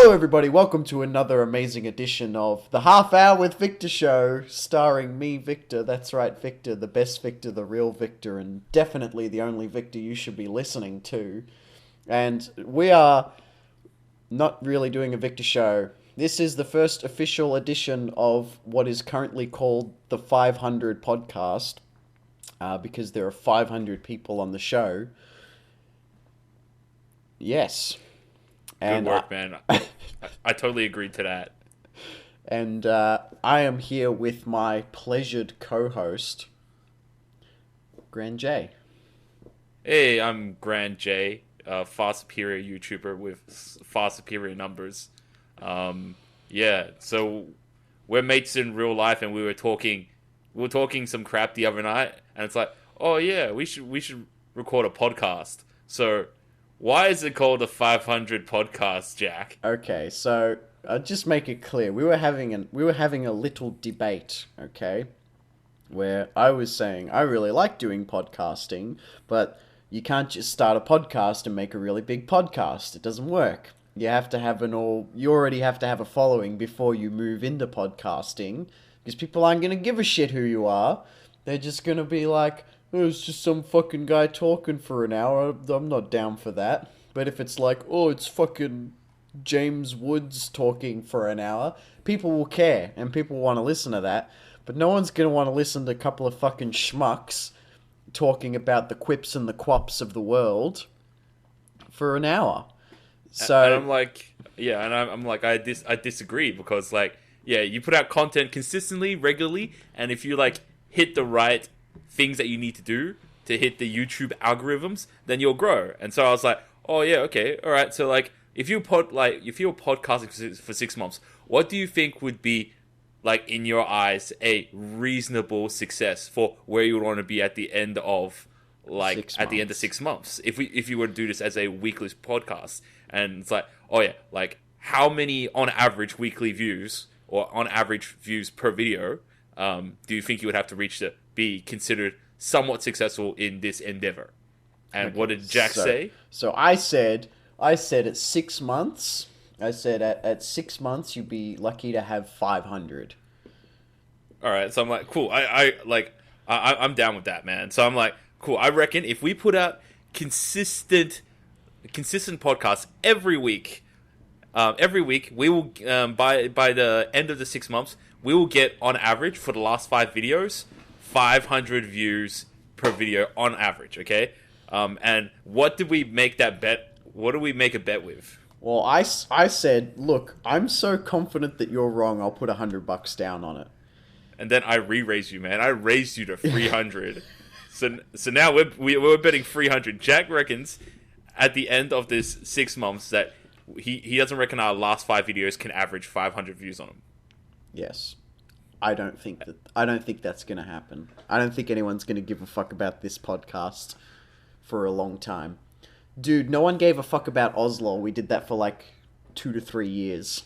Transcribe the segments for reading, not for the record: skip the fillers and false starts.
Hello, everybody. Welcome to another amazing edition of the Half Hour with Victor show, starring me, Victor. That's right, Victor, the best Victor, the real Victor, and definitely the only Victor you should be listening to. And we are not really doing a Victor show. This is the first official edition of what is currently called the 500 podcast, because there are 500 people on the show. Yes. Good work, man. I totally agreed to that. And I am here with my pleasured co-host, Grand J. Hey, I'm Grand J, far superior YouTuber with far superior numbers. Yeah, so we're mates in real life, and we were talking some crap the other night, and it's like, oh yeah, we should record a podcast. So why is it called a 500 podcast, Jack? Okay, so I'll just make it clear. We were having a little debate, okay? Where I was saying I really like doing podcasting, but you can't just start a podcast and make a really big podcast. It doesn't work. You already have to have a following before you move into podcasting, because people aren't going to give a shit who you are. They're just going to be like, oh, it's just some fucking guy talking for an hour. I'm not down for that. But if it's like, oh, it's fucking James Woods talking for an hour, people will care and people want to listen to that. But no one's going to want to listen to a couple of fucking schmucks talking about the quips and the quaps of the world for an hour. So and I'm like, yeah, and I'm like, I disagree, because like, yeah, you put out content consistently, regularly, and if you like hit the right things that you need to do to hit the YouTube algorithms, then you'll grow. And so I was like, oh yeah, okay, all right. So like, if you're podcasting for 6 months, what do you think would be, like, in your eyes, a reasonable success for where you would want to be at the end of, like, at the end of 6 months? If you were to do this as a weekly podcast, and it's like, oh yeah, like, how many on average weekly views or on average views per video do you think you would have to reach to be considered somewhat successful in this endeavor? And okay, what did Jack say? So I said at 6 months. I said at 6 months you'd be lucky to have 500. All right, so I'm like, cool. I'm down with that, man. So I'm like, cool. I reckon if we put out consistent podcasts every week, we will by the end of the 6 months, we will get on average for the last 5 videos 500 views per video on average. Okay, and what did we make that bet? What do we make a bet with? Well, I said, look, I'm so confident that you're wrong, I'll put $100 down on it. And then I re-raised you, man. I raised you to 300. So now we're betting 300. Jack reckons at the end of this 6 months that he doesn't reckon our last 5 videos can average 500 views on them. Yes. I don't think that's going to happen. I don't think anyone's going to give a fuck about this podcast for a long time. Dude, no one gave a fuck about Oslo. We did that for like 2 to 3 years.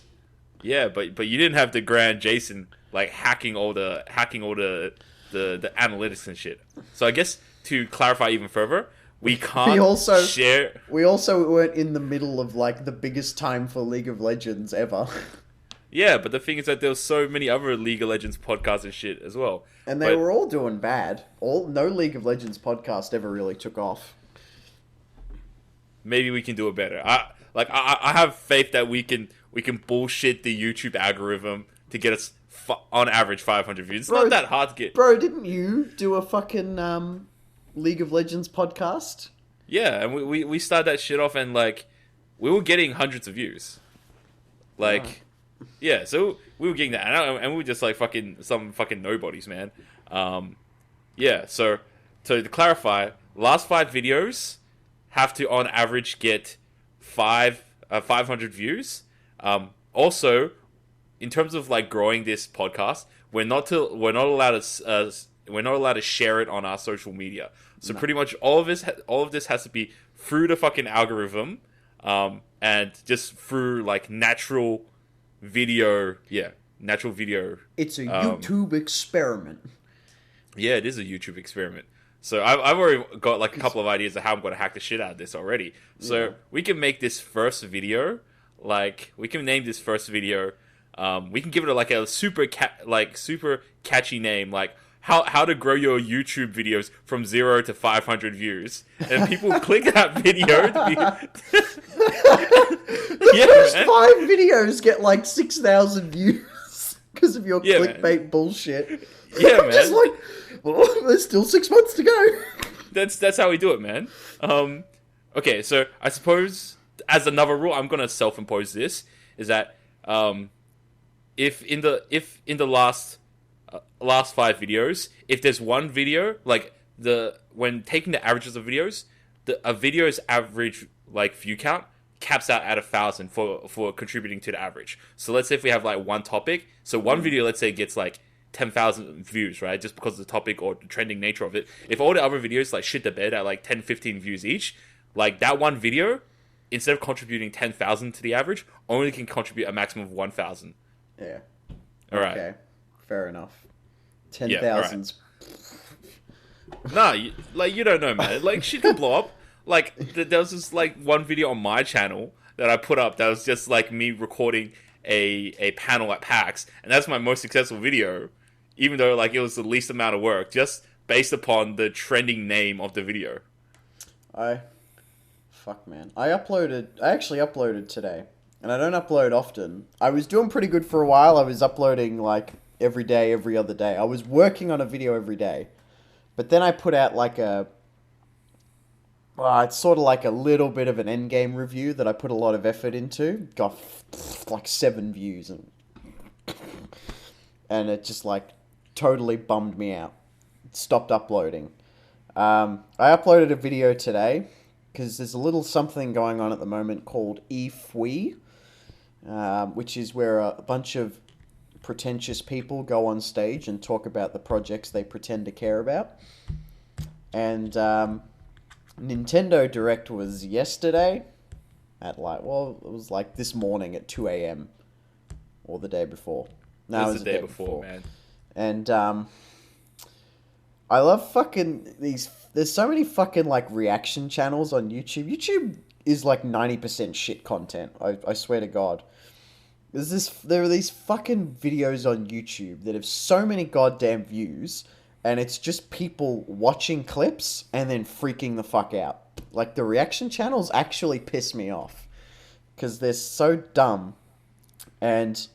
Yeah, but you didn't have the Grand Jason like hacking all the analytics and shit. So I guess to clarify even further, we can't share. We also weren't in the middle of like the biggest time for League of Legends ever. Yeah, but the thing is that there were so many other League of Legends podcasts and shit as well. And they were all doing bad. No League of Legends podcast ever really took off. Maybe we can do it better. I have faith that we can bullshit the YouTube algorithm to get us on average 500 views. It's not that hard to get. Bro, didn't you do a fucking League of Legends podcast? Yeah, and we started that shit off, and like we were getting hundreds of views. Like, yeah, so we were getting that, and we were just like some fucking nobodies, man. Yeah, so to clarify, last 5 videos have to on average get 500 views. Also, in terms of like growing this podcast, we're not allowed to share it on our social media. So pretty much all of this has to be through the fucking algorithm, and just through like natural video. It's a YouTube experiment. Yeah, it is a YouTube experiment. So I've already got like a couple of ideas of how I'm going to hack the shit out of this already. So we can make this first video Like, we can name this first video. We can give it like a super super catchy name, like how to grow your YouTube videos from 0 to 500 views, and people click that video. To be... The first 5 videos get like 6,000 views because of your clickbait bullshit. Yeah, I'm man. just like, well, there's still 6 months to go. That's how we do it, man. Okay, so I suppose as another rule, I'm gonna self-impose this, is that if in the last 5 videos, if there's one video, like when taking the averages of videos, a video's average like view count caps out at 1,000 for contributing to the average. So let's say if we have like one topic, so one video, let's say, gets like 10,000 views, right? Just because of the topic or the trending nature of it. If all the other videos like shit the bed at like 10, 15 views each, like that one video, instead of contributing 10,000 to the average, only can contribute a maximum of 1,000. Yeah. All right. Okay. Fair enough. 10,000's. Nah, you don't know, man. Like, shit can blow up. Like, there was this like one video on my channel that I put up that was just like me recording a panel at PAX, and that's my most successful video, even though like it was the least amount of work, just based upon the trending name of the video. Fuck, man. I actually uploaded today, and I don't upload often. I was doing pretty good for a while. I was uploading like every day, every other day. I was working on a video every day, but then I put out like it's sort of like a little bit of an endgame review that I put a lot of effort into. Got like 7 views, and it just like totally bummed me out. It stopped uploading. I uploaded a video today because there's a little something going on at the moment called Tfue, which is where a bunch of pretentious people go on stage and talk about the projects they pretend to care about. And Nintendo Direct was yesterday at like, well, it was like this morning at 2 a.m. or the day before. No, it was the day before, man. And I love fucking these. There's so many fucking like reaction channels on YouTube. YouTube is like 90% shit content. I swear to God. There are these fucking videos on YouTube that have so many goddamn views, and it's just people watching clips and then freaking the fuck out. Like, the reaction channels actually piss me off because they're so dumb. And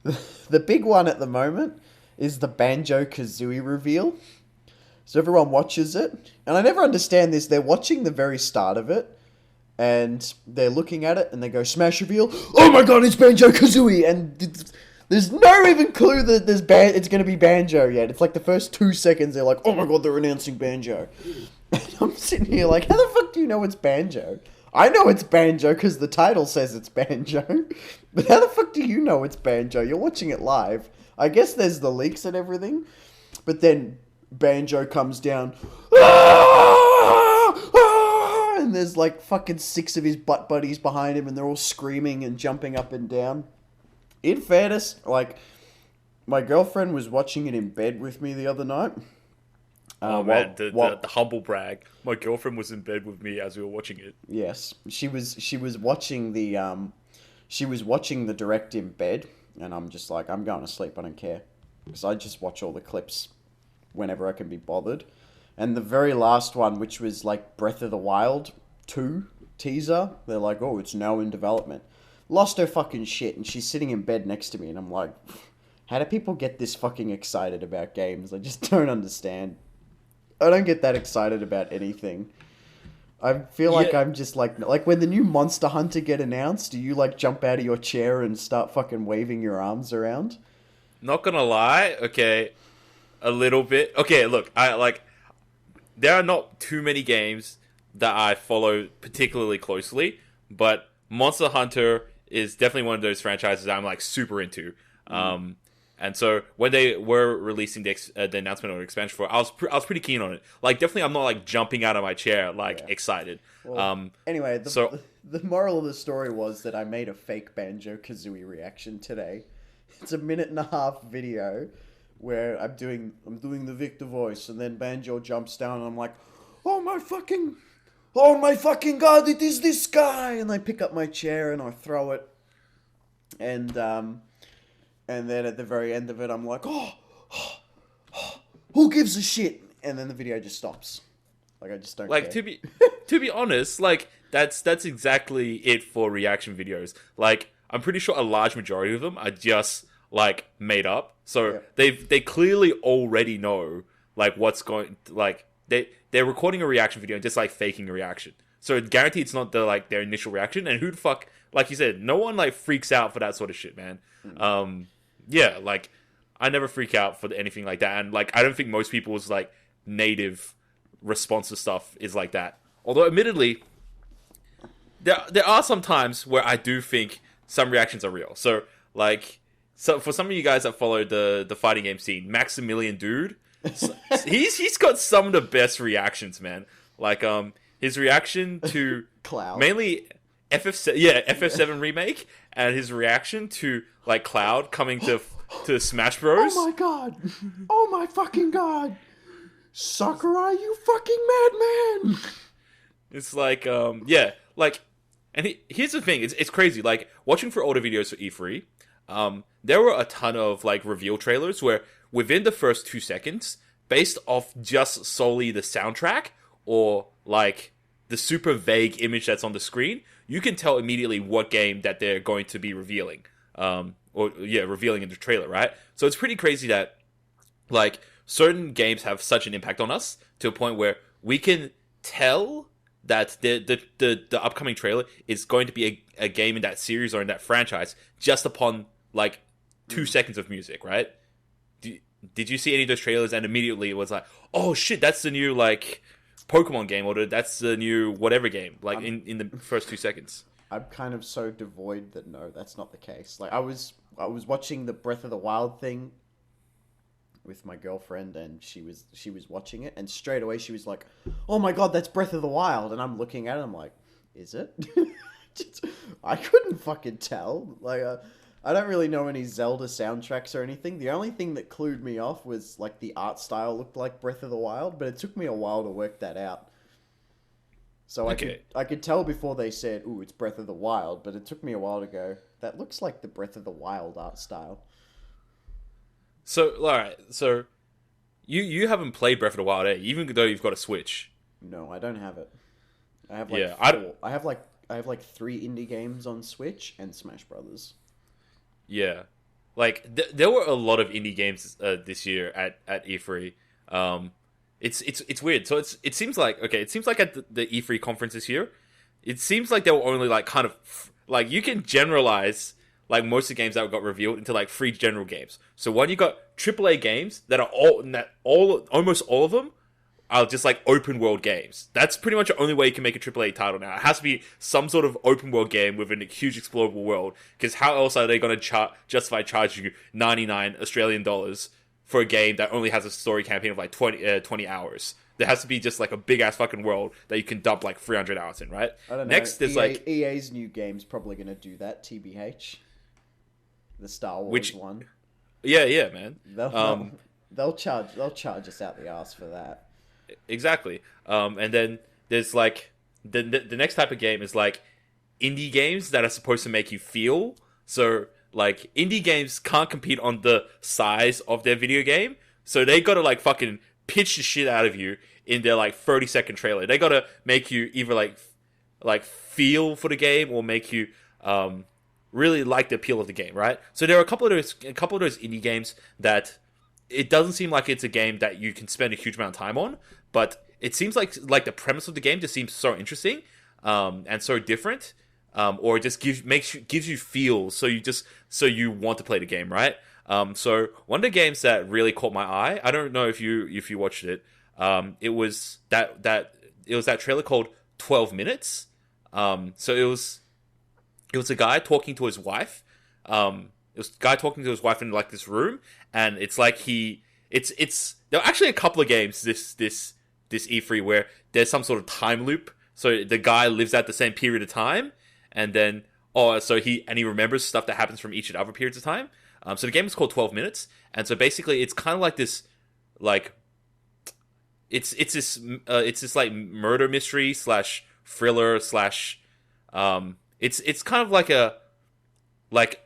the big one at the moment is the Banjo-Kazooie reveal. So everyone watches it, and I never understand this. They're watching the very start of it, and they're looking at it, and they go, smash reveal, oh my god, it's Banjo-Kazooie, and there's no even clue that it's going to be Banjo yet. It's like the first 2 seconds, they're like, oh my god, they're announcing Banjo. And I'm sitting here like, how the fuck do you know it's Banjo? I know it's Banjo because the title says it's Banjo, but how the fuck do you know it's Banjo? You're watching it live. I guess there's the leaks and everything, but then Banjo comes down, and there's like fucking 6 of his butt buddies behind him, and they're all screaming and jumping up and down. In fairness, like, my girlfriend was watching it in bed with me the other night. Man, the humble brag. My girlfriend was in bed with me as we were watching it. Yes, she was watching the direct in bed, and I'm just like, I'm going to sleep. I don't care, because I just watch all the clips whenever I can be bothered. And the very last one, which was like Breath of the Wild 2 teaser, they're like, oh, it's now in development. Lost her fucking shit, and she's sitting in bed next to me, and I'm like, how do people get this fucking excited about games? I just don't understand. I don't get that excited about anything. I feel like I'm just like when the new Monster Hunter get announced, do you like jump out of your chair and start fucking waving your arms around? Not gonna lie, okay, a little bit. Okay, look, there are not too many games that I follow particularly closely, but Monster Hunter is definitely one of those franchises I'm like super into. And so when they were releasing the announcement or expansion for it, I was pretty keen on it. Like, definitely, I'm not like jumping out of my chair excited. Well, anyway, the moral of the story was that I made a fake Banjo-Kazooie reaction today. It's a 1.5-minute video where I'm doing the Victor voice, and then Banjo jumps down, and I'm like, oh my fucking, oh my fucking god, it is this guy, and I pick up my chair and I throw it, and then at the very end of it, I'm like, oh, who gives a shit? And then the video just stops. Like, I just don't Like, care. to be honest, like, that's exactly it for reaction videos. Like, I'm pretty sure a large majority of them are just, like, made up. So they clearly already know, like, what's going, like, they're recording a reaction video and just, like, faking a reaction. So guaranteed it's not their initial reaction. And who the fuck, like you said, no one, like, freaks out for that sort of shit, man. Yeah, like, I never freak out for anything like that. And, like, I don't think most people's, like, native response to stuff is like that. Although, admittedly, there are some times where I do think some reactions are real. So, like, for some of you guys that follow the fighting game scene, Maximilian Dude, he's got some of the best reactions, man. Like, his reaction to Cloud. mainly FF7 remake, and his reaction to, like, Cloud coming to Smash Bros. Oh my god! Oh my fucking god! Sakurai, you fucking madman! It's like, like, and here's the thing, it's crazy, like, watching for older videos for E3, there were a ton of, like, reveal trailers where, within the first 2 seconds, based off just solely the soundtrack, or, like, the super vague image that's on the screen, you can tell immediately what game that they're going to be revealing, revealing in the trailer, right? So it's pretty crazy that, like, certain games have such an impact on us to a point where we can tell that the upcoming trailer is going to be a game in that series or in that franchise just upon, like, 2 seconds of music, right? Did you see any of those trailers and immediately it was like, oh shit, that's the new, like, Pokemon game, or that's the new whatever game, like, in the first 2 seconds? I'm kind of so devoid that no, that's not the case. Like, I was watching the Breath of the Wild thing with my girlfriend, and she was watching it, and straight away she was like, oh my god, that's Breath of the Wild, and I'm looking at it, I'm like, is it? I couldn't fucking tell. Like, I don't really know any Zelda soundtracks or anything. The only thing that clued me off was, like, the art style looked like Breath of the Wild, but it took me a while to work that out. So I could tell before they said, ooh, it's Breath of the Wild, but it took me a while to go, that looks like the Breath of the Wild art style. So, alright, so you haven't played Breath of the Wild, even though you've got a Switch. No, I don't have it. I have like four. I have like 3 indie games on Switch and Smash Brothers. Yeah, like there were a lot of indie games this year at E3. It's weird. So it seems like at the E3 conference this year, it seems like they were only, like, kind of, like, you can generalize, like, most of the games that got revealed into, like, 3 general games. So one, you got AAA games that are almost all of them are just, like, open world games. That's pretty much the only way you can make a AAA title now. It has to be some sort of open world game within a huge explorable world, because how else are they going to justify charging you 99 Australian dollars for a game that only has a story campaign of, like, 20 hours? There has to be just, like, a big ass fucking world that you can dump, like, 300 hours in, right? I don't know. Next, there's like EA's new game's probably going to do that. TBH, the Star Wars one. Yeah, man. They'll charge us out the ass for that. Exactly. And then there's, like, the next type of game is, like, indie games that are supposed to make you feel. So, like, indie games can't compete on the size of their video game, so they gotta, like, fucking pitch the shit out of you in their, like, 30-second trailer. They gotta make you either, like feel for the game, or make you really like the appeal of the game, right? So there are a couple of those indie games that it doesn't seem like it's a game that you can spend a huge amount of time on, but it seems like the premise of the game just seems so interesting, and so different, or it just gives you feels, so you want to play the game, right? So one of the games that really caught my eye, I don't know if you watched it, it was that trailer called 12 Minutes. So it was a guy talking to his wife. It was a guy talking to his wife in, like, this room, and it's like there are actually a couple of games this E3 where there's some sort of time loop. So the guy lives at the same period of time, and then he remembers stuff that happens from each of the other periods of time. So the game is called 12 Minutes, and so basically it's kind of like this, like, it's this like murder mystery slash thriller slash it's kind of like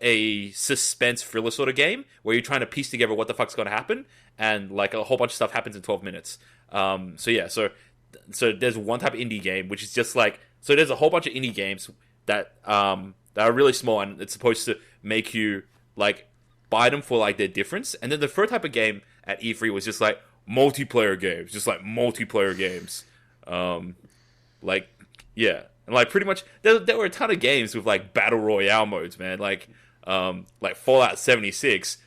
a suspense thriller sort of game where you're trying to piece together what the fuck's going to happen, and like a whole bunch of stuff happens in 12 minutes. So there's one type of indie game which is just like, so there's a whole bunch of indie games that are really small, and it's supposed to make you like buy them for like their difference. And then the third type of game at E3 was just like multiplayer games, just like multiplayer games. Like, yeah. And like pretty much there were a ton of games with like battle royale modes, man. Like Fallout 76.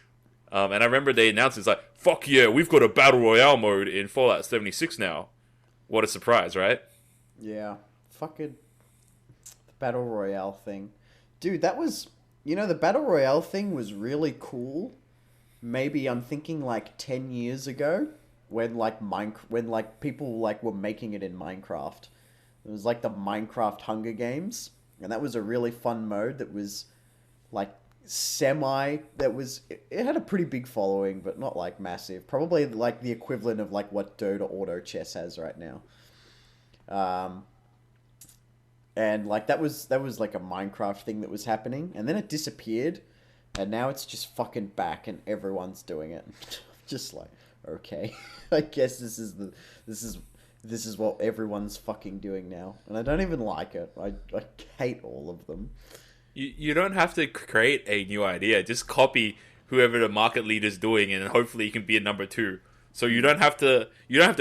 And I remember they announced it's like, fuck yeah, we've got a battle royale mode in Fallout 76 now. What a surprise, right? Yeah. Fucking the battle royale thing. Dude, that was, the battle royale thing was really cool. Maybe I'm thinking like 10 years ago when like people like were making it in Minecraft. It was like the Minecraft Hunger Games, and that was a really fun mode that was like it had a pretty big following, but not like massive. Probably like the equivalent of like what Dota Auto Chess has right now. And like that was like a Minecraft thing that was happening, and then it disappeared, and now it's just fucking back, and everyone's doing it. Just like, okay, I guess this is what everyone's fucking doing now, and I don't even like it. I hate all of them. You don't have to create a new idea. Just copy whoever the market leader's doing, and hopefully you can be a number two. So you don't have to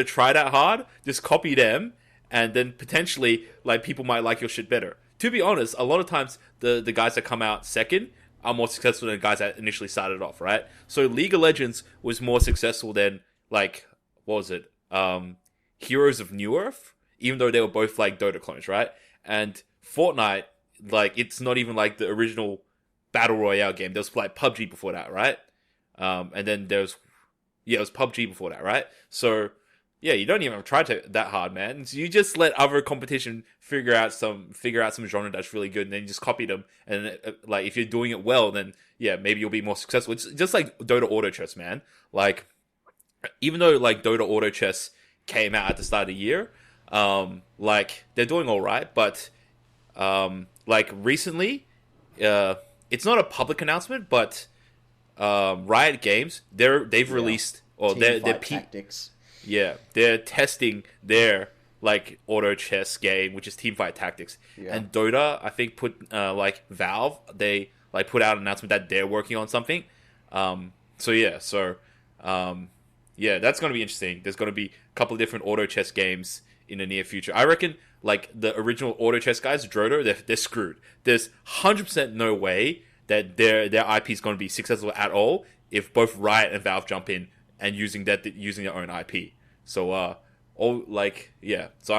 try that hard. Just copy them, and then potentially like people might like your shit better. To be honest, a lot of times the guys that come out second are more successful than the guys that initially started off, right? So League of Legends was more successful than like, what was it? Heroes of New Earth, even though they were both like Dota clones, right? And Fortnite, like, it's not even like the original Battle Royale game. There was like PUBG before that, right? And then it was PUBG before that, right? So yeah, you don't even have to try that hard, man. So you just let other competition figure out some genre that's really good, and then you just copy them. And like, if you're doing it well, then yeah, maybe you'll be more successful. It's just like Dota Auto Chess, man. Like, even though like Dota Auto Chess came out at the start of the year, like they're doing all right, but like recently, it's not a public announcement, but Riot Games they've released, or they're tactics. Yeah, they're testing their like auto chess game, which is Teamfight Tactics. Yeah. And Dota, I think, put like Valve, they like put out an announcement that they're working on something. Yeah, that's going to be interesting. There's going to be a couple of different auto chess games in the near future. I reckon like the original auto chess guys, Drodo, they're screwed. There's 100% no way that their IP is going to be successful at all if both Riot and Valve jump in and using their own IP. So So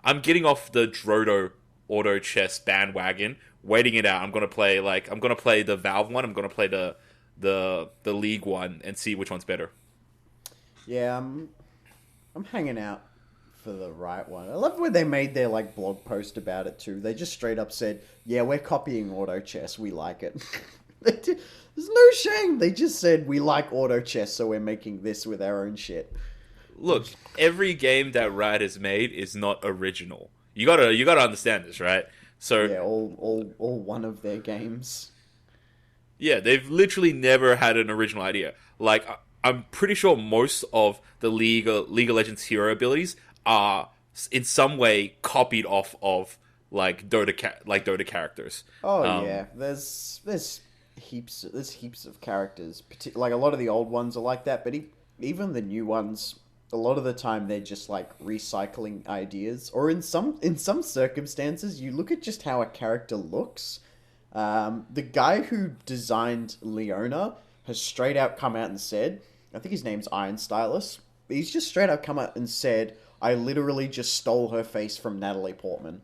I'm getting off the Drodo auto chess bandwagon, waiting it out. I'm gonna play the Valve one. I'm gonna play the League one and see which one's better. Yeah, I'm hanging out for the right one. I love where they made their like blog post about it too. They just straight up said, "Yeah, we're copying auto chess. We like it." There's no shame. They just said, "We like auto chess, so we're making this with our own shit." Look, every game that Riot has made is not original. You gotta understand this, right? So yeah, all one of their games. Yeah, they've literally never had an original idea. Like, I'm pretty sure most of the League of Legends hero abilities are in some way copied off of like Dota characters. Oh yeah, there's heaps of characters. Like a lot of the old ones are like that, but even the new ones, a lot of the time they're just like recycling ideas, or in some circumstances you look at just how a character looks. The guy who designed Leona has straight out come out and said, I think his name's Iron Stylus, he's just straight out come out and said, I literally just stole her face from Natalie Portman.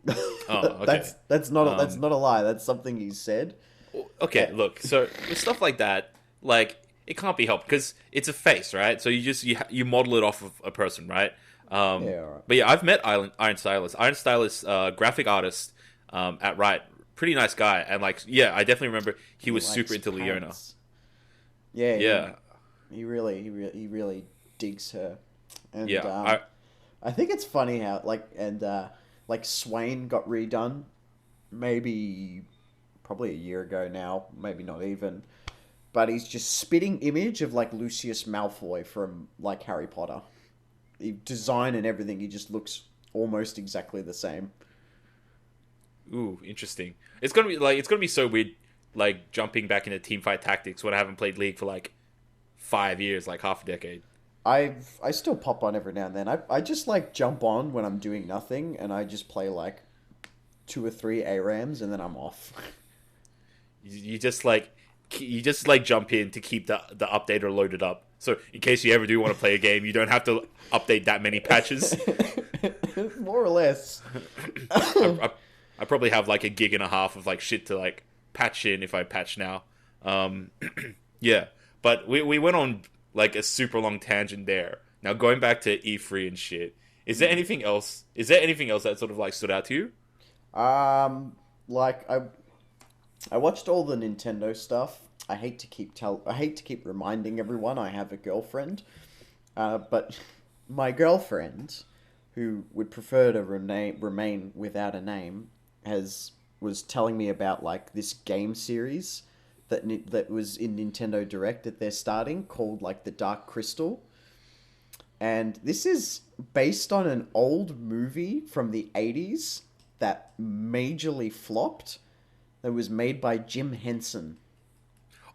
Oh, okay. That's not a lie. That's something he said. Okay, look. So with stuff like that, like, it can't be helped because it's a face, right? So you model it off of a person, right? Yeah, all right. But yeah, I've met Iron Stylus. Iron Stylus, graphic artist at Riot, pretty nice guy, and like, yeah, I definitely remember he was super into Leona. Yeah, yeah. He really digs her. And Yeah, I think it's funny how like Swain got redone maybe probably a year ago now, maybe not even. But he's just spitting image of like Lucius Malfoy from like Harry Potter. The design and everything, he just looks almost exactly the same. ooh, interesting. It's gonna be so weird, like jumping back into teamfight tactics when I haven't played League for like 5 years, like half a decade. I still pop on every now and then. I just like jump on when I'm doing nothing and I just play like two or three ARAMs and then I'm off. You just like jump in to keep the updater loaded up. So in case you ever do want to play a game, you don't have to update that many patches. More or less. I probably have like a gig and a half of like shit to like patch in if I patch now. Um, yeah, but we went on like a super long tangent there. Now going back to E3 and shit, is there anything else? Is there anything else that sort of like stood out to you? Like I watched all the Nintendo stuff. I hate to keep reminding everyone I have a girlfriend. But my girlfriend, who would prefer to remain without a name, was telling me about like this game series that was in Nintendo Direct that they're starting called like the Dark Crystal. And this is based on an old movie from the 80s that majorly flopped, that was made by Jim Henson.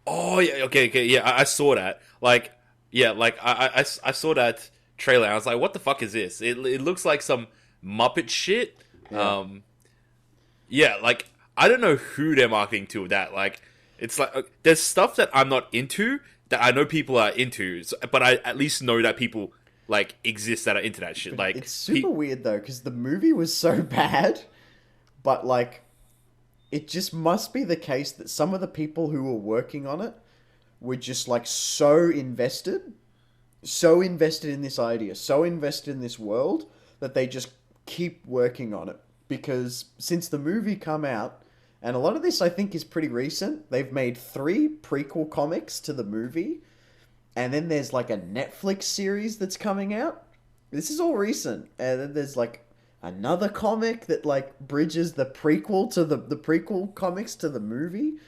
Oh yeah, okay, yeah, I saw that. Like, yeah, like I saw that trailer. And I was like, what the fuck is this? It looks like some Muppet shit. Yeah. Yeah, like I don't know who they're marketing to with that. Like, it's like there's stuff that I'm not into that I know people are into, but I at least know that people like exist that are into that shit. Like, It's super weird though, because the movie was so bad, but like, it just must be the case that some of the people who were working on it were just like so invested in this idea, so invested in this world that they just keep working on it. Because since the movie come out, and a lot of this I think is pretty recent, they've made 3 prequel comics to the movie, and then there's like a Netflix series that's coming out. This is all recent, and then there's like another comic that like bridges the prequel to the prequel comics to the movie,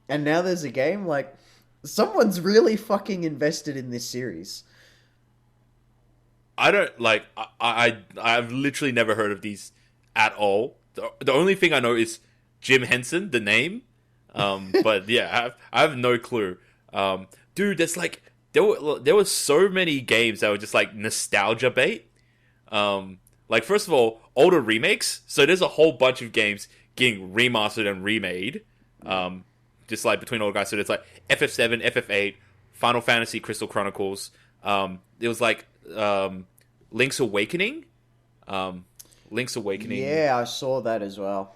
and now there's a game. Like, someone's really fucking invested in this series. I don't like. I've literally never heard of these at all. The only thing I know is Jim Henson, the name. But yeah, I have no clue. Dude, there's like there were so many games that were just like nostalgia bait. Like, first of all, older remakes. So there's a whole bunch of games getting remastered and remade. Just like between old guys. So there's like FF7, FF8, Final Fantasy Crystal Chronicles. It was like Link's Awakening. Link's Awakening. Yeah, I saw that as well.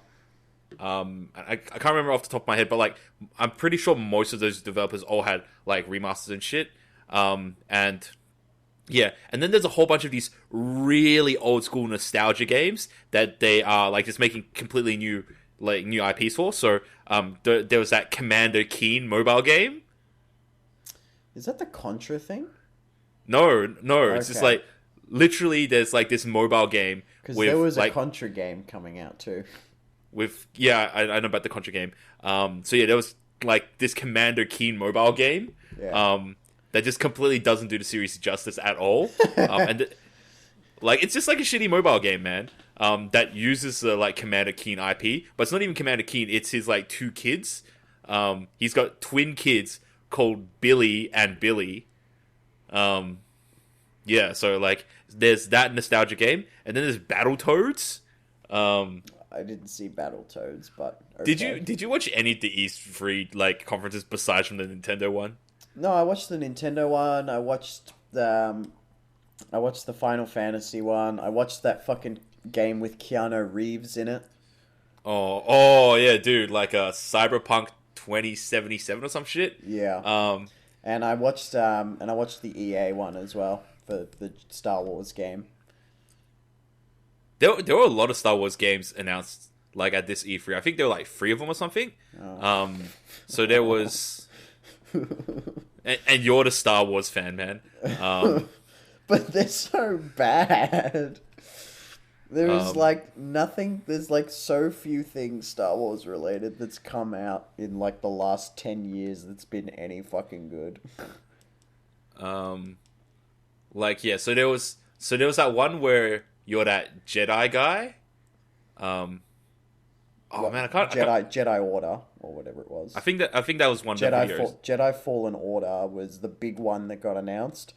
I can't remember off the top of my head, but like I'm pretty sure most of those developers all had like remasters and shit. And yeah, and then there's a whole bunch of these really old school nostalgia games that they are like just making completely new IPs for. So there was that Commander Keen mobile game. Is that the Contra thing? No, it's Okay. just like literally there's like this mobile game Because with there was like a Contra game coming out too. with yeah, I know about the Contra game. So yeah, there was like this Commander Keen mobile game. Yeah. That just completely doesn't do the series justice at all. Like, it's just like a shitty mobile game, man. That uses the like Commander Keen IP, but it's not even Commander Keen. It's his like 2 kids. He's got twin kids called Billy and Billy. Yeah, so like there's that nostalgia game, and then there's Battletoads. I didn't see Battletoads, but okay. Did you watch any of the E3 like conferences besides from the Nintendo one? No, I watched the Nintendo one. I watched the Final Fantasy one. I watched that fucking game with Keanu Reeves in it. Oh yeah, dude, like Cyberpunk 2077 or some shit. Yeah. And I watched the EA one as well for the Star Wars game. There were a lot of Star Wars games announced like at this E3. I think there were like 3 of them or something. Oh. So there was, and you're the Star Wars fan, man. But but they're so bad. There's Um, nothing. There's so few things Star Wars related that's come out in the last 10 years that's been any fucking good. um, yeah. So there was that one where you're that Jedi guy. Um, oh What man, I can't. Jedi Order or whatever it was. I think that was one of the videos Jedi Fallen Order was the big one that got announced,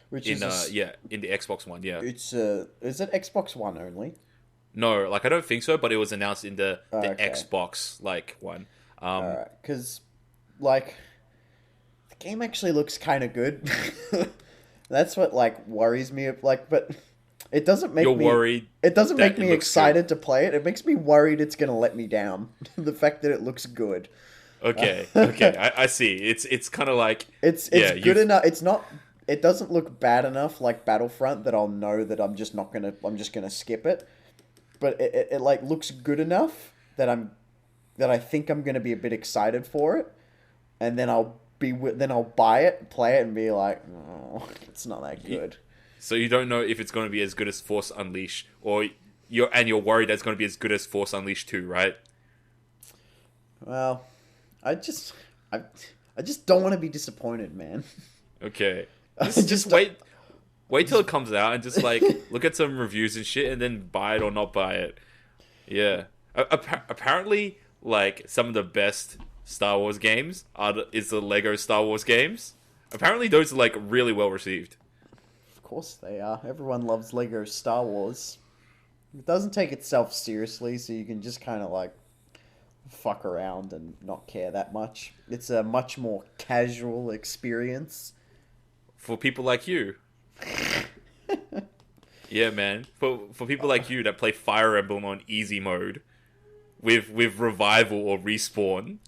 which in is in the Xbox One. Yeah. it's is it Xbox One only? No, I don't think so, but it was announced in the Okay. Xbox one. Alright, because the game actually looks kind of good. That's what worries me. But it doesn't make You're me. worried It doesn't that make it me looks excited to play it. It makes me worried it's gonna let me down. The fact that it looks good. Okay, okay, I see. It's kind of like It's yeah, good enough. It's not. It doesn't look bad enough like Battlefront that I'll know that I'm just not gonna. I'm just gonna skip it. But it looks good enough that I think I'm gonna be a bit excited for it, and then I'll buy it, play it, and be like, oh, it's not that good. So you don't know if it's going to be as good as Force Unleashed, or you're worried that it's going to be as good as Force Unleashed 2, right? Well, I just don't want to be disappointed, man. Okay, I just just wait till it comes out and just look at some reviews and shit, and then buy it or not buy it. Yeah, apparently, some of the best Star Wars games is the Lego Star Wars games. Apparently, those are really well received. Of course they are. Everyone loves Lego Star Wars. It doesn't take itself seriously, so you can just kind of fuck around and not care that much. It's a much more casual experience. For people like you. Yeah, man. For people like you that play Fire Emblem on easy mode with revival or respawn,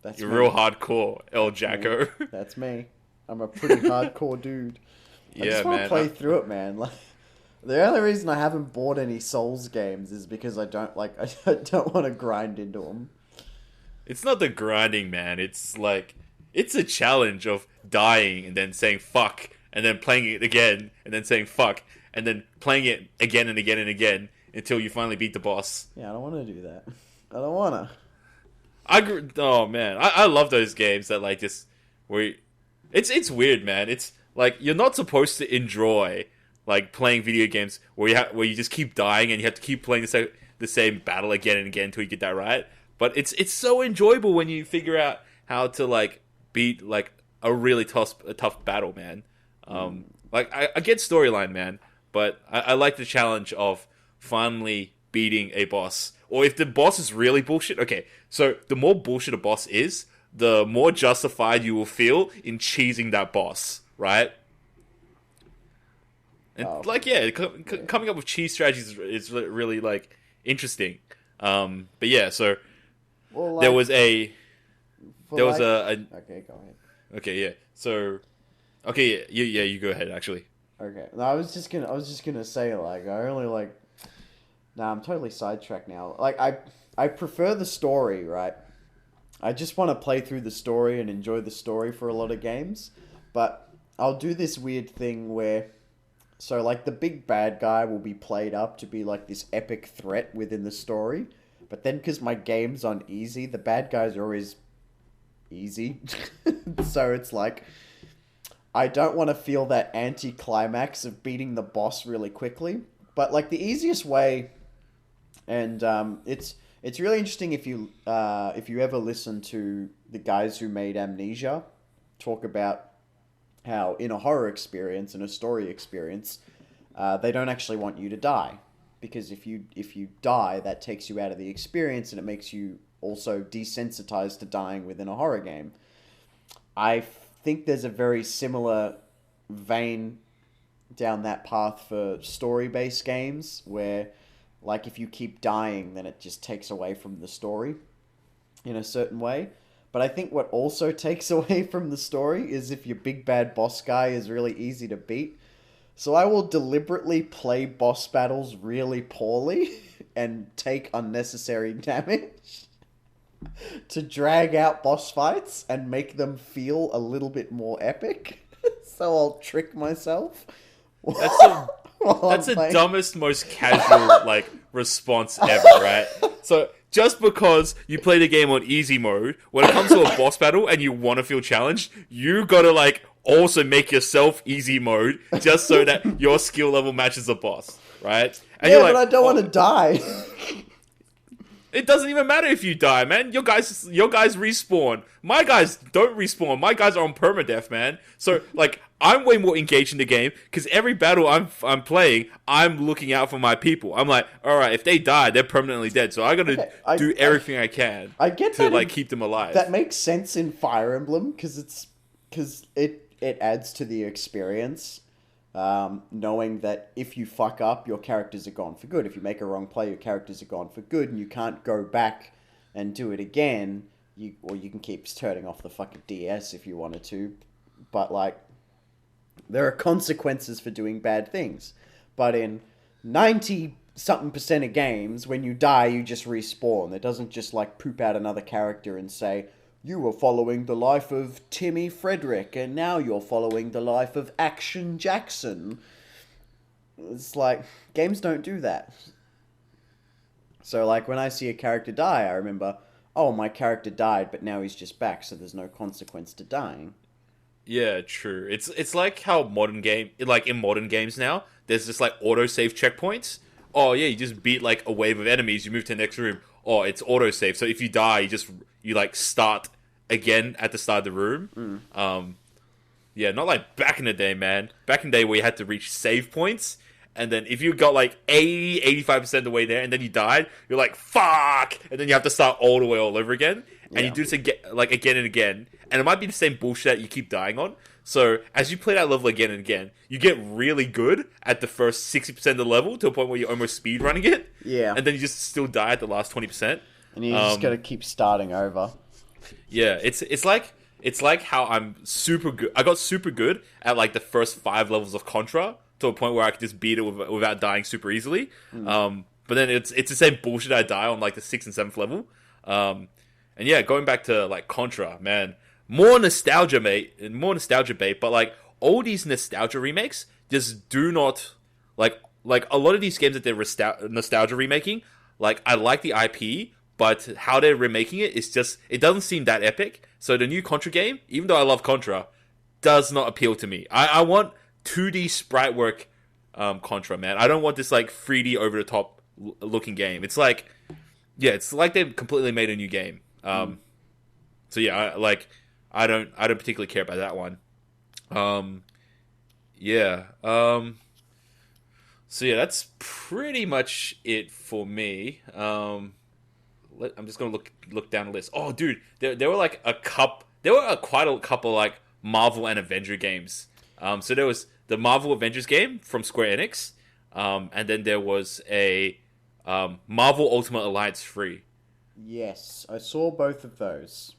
That's you're me. real hardcore, El Jacko. That's me. I'm a pretty hardcore dude. I Yeah, just want man. to play through it, man. The only reason I haven't bought any Souls games is because I don't I don't want to grind into them. It's not the grinding, man. It's it's a challenge of dying and then saying fuck, and then playing it again and then saying fuck, and then playing it again and again and again until you finally beat the boss. Yeah, I don't want to do that. I don't want to. Oh man, I love those games that just where it's weird, man. It's you're not supposed to enjoy playing video games where you just keep dying and you have to keep playing the same battle again and again until you get that right. But it's so enjoyable when you figure out how to beat a really tough battle, man. I get storyline, man, but I like the challenge of finally beating a boss. Or if the boss is really bullshit, okay, so the more bullshit a boss is, the more justified you will feel in cheesing that boss, right? And coming up with cheese strategies is really interesting. But yeah, so Well, there was a Okay, go ahead. okay, yeah. So okay, yeah, you go ahead actually. Okay. No, I was just gonna say Nah, I'm totally sidetracked now. I prefer the story, right? I just want to play through the story and enjoy the story for a lot of games, but I'll do this weird thing where the big bad guy will be played up to be this epic threat within the story, but then because my game's on easy, the bad guys are always easy. So it's I don't want to feel that anticlimax of beating the boss really quickly. But the easiest way, and it's really interesting if you ever listen to the guys who made Amnesia talk about how in a horror experience, in a story experience, they don't actually want you to die, because if you die, that takes you out of the experience and it makes you also desensitized to dying within a horror game. I think there's a very similar vein down that path for story-based games where if you keep dying, then it just takes away from the story in a certain way. But I think what also takes away from the story is if your big bad boss guy is really easy to beat. So I will deliberately play boss battles really poorly and take unnecessary damage to drag out boss fights and make them feel a little bit more epic. So I'll trick myself. That's the While That's I'm the playing. dumbest, most casual response ever, right? So just because you play the game on easy mode, when it comes to a boss battle and you want to feel challenged, you gotta also make yourself easy mode just so that your skill level matches the boss, right? And Yeah, you're but like, I don't want to die. it doesn't even matter if you die, man. Your guys respawn. My guys don't respawn. My guys are on permadeath, man. So I'm way more engaged in the game because every battle I'm playing, I'm looking out for my people. I'm like, all right, if they die, they're permanently dead. So I gotta do everything I can I get to that keep them alive. that makes sense in Fire Emblem because it adds to the experience. Knowing that if you fuck up, your characters are gone for good. If you make a wrong play, your characters are gone for good, and you can't go back and do it again. You can keep turning off the fucking DS if you wanted to, but there are consequences for doing bad things. But in 90 something percent of games, when you die, you just respawn. It doesn't just poop out another character and say, you were following the life of Timmy Frederick, and now you're following the life of Action Jackson. It's games don't do that. So, when I see a character die, I remember, oh, my character died, but now he's just back, so there's no consequence to dying. Yeah, true. It's like how in modern games now, there's just autosave checkpoints. Oh yeah, you just beat a wave of enemies, you move to the next room. Oh, it's autosave. So if you die, you start again at the start of the room. Yeah, not like back in the day, man. Back in the day where you had to reach save points, and then if you got 85% of the way there and then you died, you're like, fuck! And then you have to start all the way all over again. And you do this again and again. And it might be the same bullshit that you keep dying on. So as you play that level again and again, you get really good at the first 60% of the level to a point where you're almost speedrunning it. Yeah. And then you just still die at the last 20%. And you just gotta keep starting over. Yeah, it's like how I'm super good. I got super good at the first 5 levels of Contra to a point where I could just beat it without dying super easily. But then it's the same bullshit I die on the 6th and 7th level. And yeah, going back to Contra, man, more nostalgia, mate, and more nostalgia bait. But all these nostalgia remakes just do not like a lot of these games that they're nostalgia remaking. I like the IP, but how they're remaking it is just, it doesn't seem that epic. So the new Contra game, even though I love Contra, does not appeal to me. I want 2D sprite work Contra, man. I don't want this 3D over the top looking game. It's it's like they've completely made a new game. So yeah, I don't particularly care about that one. Yeah. So yeah, that's pretty much it for me. I'm just gonna look down the list. Oh, dude, there were quite a couple Marvel and Avenger games. So there was the Marvel Avengers game from Square Enix, and then there was a Marvel Ultimate Alliance 3. Yes, I saw both of those.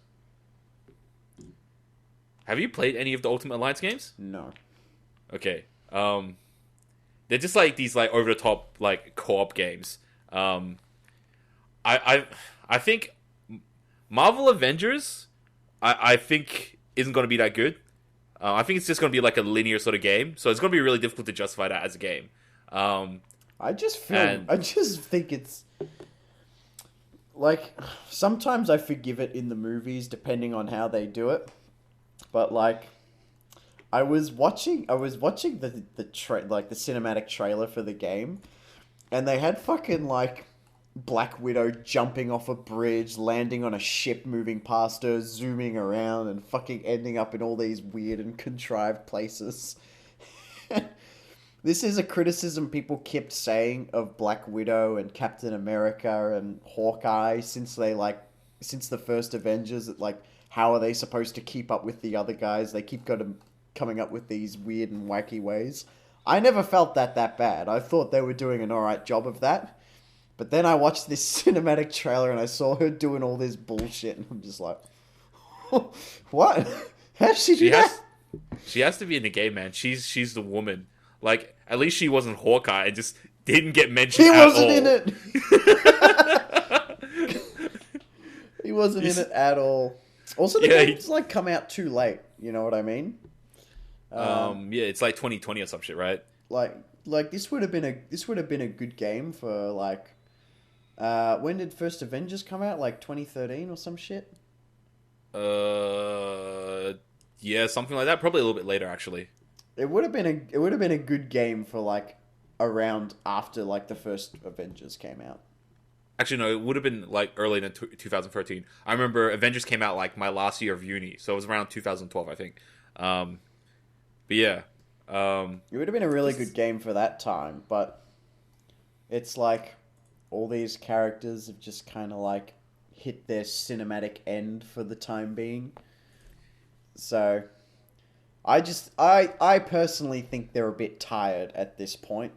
Have you played any of the Ultimate Alliance games? No. Okay. They're just these over the top co-op games. I think Marvel Avengers I think isn't going to be that good. I think it's just going to be a linear sort of game, so it's going to be really difficult to justify that as a game. I just think it's sometimes I forgive it in the movies depending on how they do it, but I was watching the cinematic trailer for the game, and they had fucking Black Widow jumping off a bridge, landing on a ship, moving past her, zooming around, and fucking ending up in all these weird and contrived places. This is a criticism people kept saying of Black Widow and Captain America and Hawkeye since the first Avengers. That how are they supposed to keep up with the other guys? They keep coming up with these weird and wacky ways. I never felt that bad. I thought they were doing an alright job of that. But then I watched this cinematic trailer and I saw her doing all this bullshit, and I'm just like, what? How did she do that? She has to be in the game, man. She's the woman. At least she wasn't Hawkeye and just didn't get mentioned at all. He wasn't in it. He wasn't in it at all. Also, the game's come out too late. You know what I mean? Yeah, it's 2020 or some shit, right? like this would have been a good game for like when did first Avengers come out? Like 2013 or some shit? Uh, yeah, something like that. Probably a little bit later, actually. It would have been a good game for like around after like the first Avengers came out. Actually, no, it would have been like early in 2013. I remember Avengers came out like my last year of uni, so it was around 2012, I think. But yeah, It would have been a really good game for that time, but it's like all these characters have just kind of like hit their cinematic end for the time being. So I personally think they're a bit tired at this point,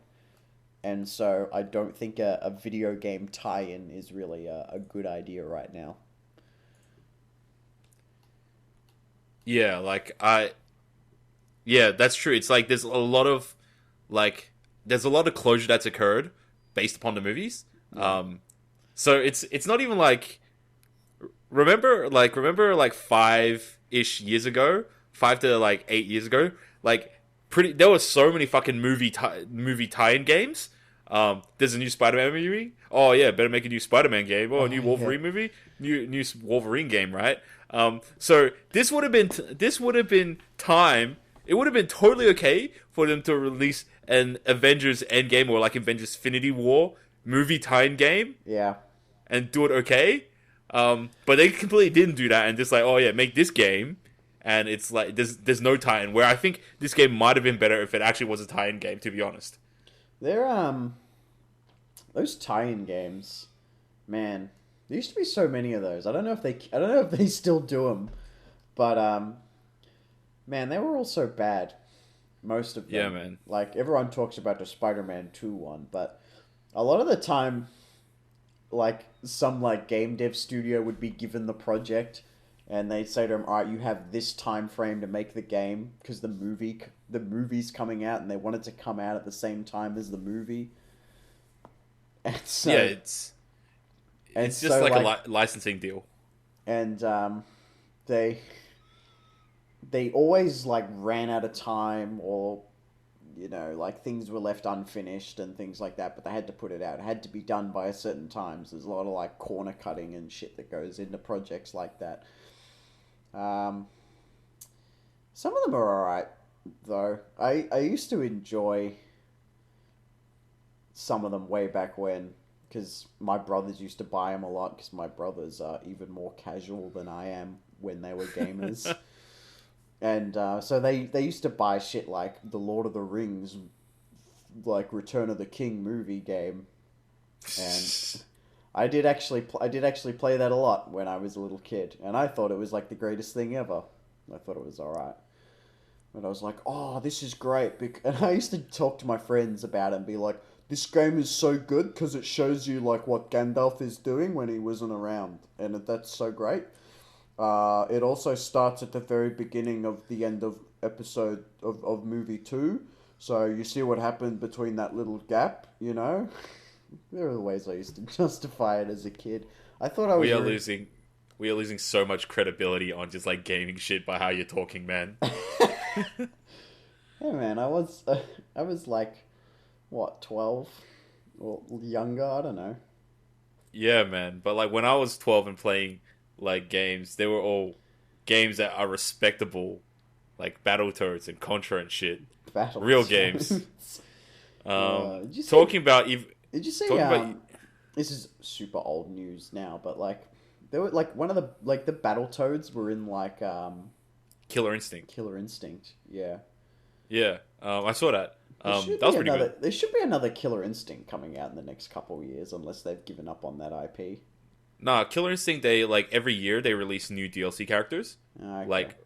and so I don't think a video game tie-in is really a good idea right now. yeah, yeah, that's true. It's like like there's a lot of closure that's occurred based upon the movies. Yeah. So it's not even like remember like 5-ish years ago, 5 to like 8 years ago, like pretty there were so many fucking movie tie-in games. There's a new Spider-Man movie. Oh yeah, better make a new Spider-Man game. Oh, a new Wolverine movie. New Wolverine game, right? So this would have been time. It would have been totally okay for them to release an Avengers Endgame or like Avengers Infinity War movie tie-in game Yeah. and do it okay. But they completely didn't do that and just like, oh yeah, make this game, and it's like there's no tie-in. Where I think this game might have been better if it actually was a tie-in game, to be honest. They're those tie-in games, man. There used to be so many of those. I don't know if they still do them, but man, they were all so bad. Most of them. Yeah, man. Like everyone talks about the Spider-Man 2 one, but a lot of the time, like some like game dev studio would be given the project, and they'd say to them, "All right, you have this time frame to make the game because the movie's coming out, and they want it to come out at the same time as the movie." And so, Yeah, and it's just so, like like a licensing deal. and they they always like ran out of time, or like things were left unfinished and things like that, but they had to put it out. It had to be done by a certain time. So there's a lot of like corner cutting and shit that goes into projects like that. Some of them are alright though. I used to enjoy some of them way back when, because my brothers used to buy them a lot, because my brothers are even more casual than I am when they were gamers. And so they used to buy shit like the Lord of the Rings, like Return of the King movie game, and I did actually play that a lot when I was a little kid, and I thought it was like the greatest thing ever. I thought it was alright, and I was like, "Oh, this is great!" And I used to talk to my friends about it and be like, "This game is so good because it shows you like what Gandalf is doing when he wasn't around, and that's so great." It also starts at the very beginning of the end of episode of movie 2. So you see what happened between that little gap, There are the ways I used to justify it as a kid. I thought I was we are losing so much credibility on just like gaming shit by how you're talking, man. Hey man, I was like, what, 12? Or younger, I don't know. Yeah, man. But like when I was 12 and playing like games, they were all games that are respectable, like Battletoads and Contra and shit. Real games. Talking about Did you see? This is super old news now, but like there were like one of the like the Battletoads were in like Killer Instinct. Killer Instinct, yeah. Yeah, I saw that. That was pretty good. There should be another Killer Instinct coming out in the next couple of years, unless they've given up on that IP. Nah, Killer Instinct, they like every year they release new DLC characters. Okay. Like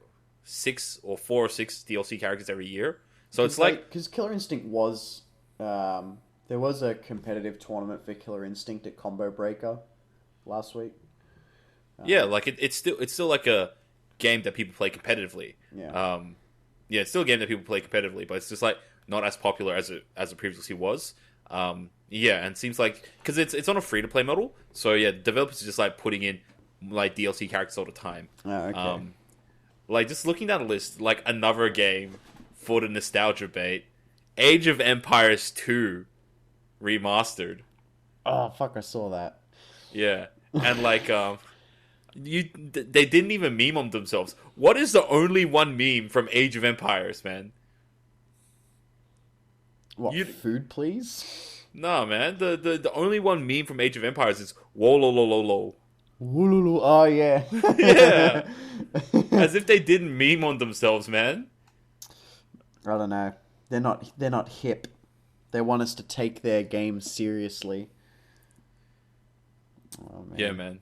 4 or 6 DLC characters every year. So it's like because Killer Instinct was there was a competitive tournament for Killer Instinct at Combo Breaker last week. Yeah, like it's still like a game that people play competitively. Yeah. Yeah, it's still a game that people play competitively, but it's just like not as popular as it previously was. Yeah, and it seems like because it's on a free to play model, so yeah, developers are just like putting in like DLC characters all the time. Oh, okay. Like just looking down the list, like another game for the nostalgia bait, Age of Empires 2 remastered. Oh fuck! I saw that. Yeah, and like they didn't even meme on themselves. What is the only one meme from Age of Empires, man? What food, please? No, man. The only one meme from Age of Empires is whoa lo lo lo lo. Woolulu. Oh yeah. Yeah, as if they didn't meme on themselves, man. I don't know. They're not hip. They want us to take their game seriously. Oh man. Yeah, man.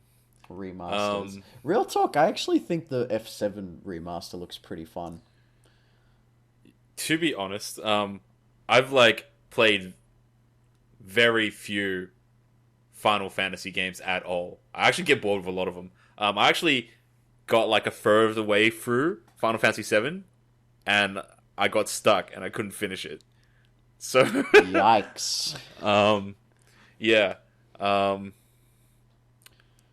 Remasters. Real talk, I actually think the F7 remaster looks pretty fun. To be honest, I've like played very few Final Fantasy games at all. I actually get bored with a lot of them. I actually got like a third of the way through Final Fantasy 7 and I got stuck and I couldn't finish it. So Yikes. Yeah.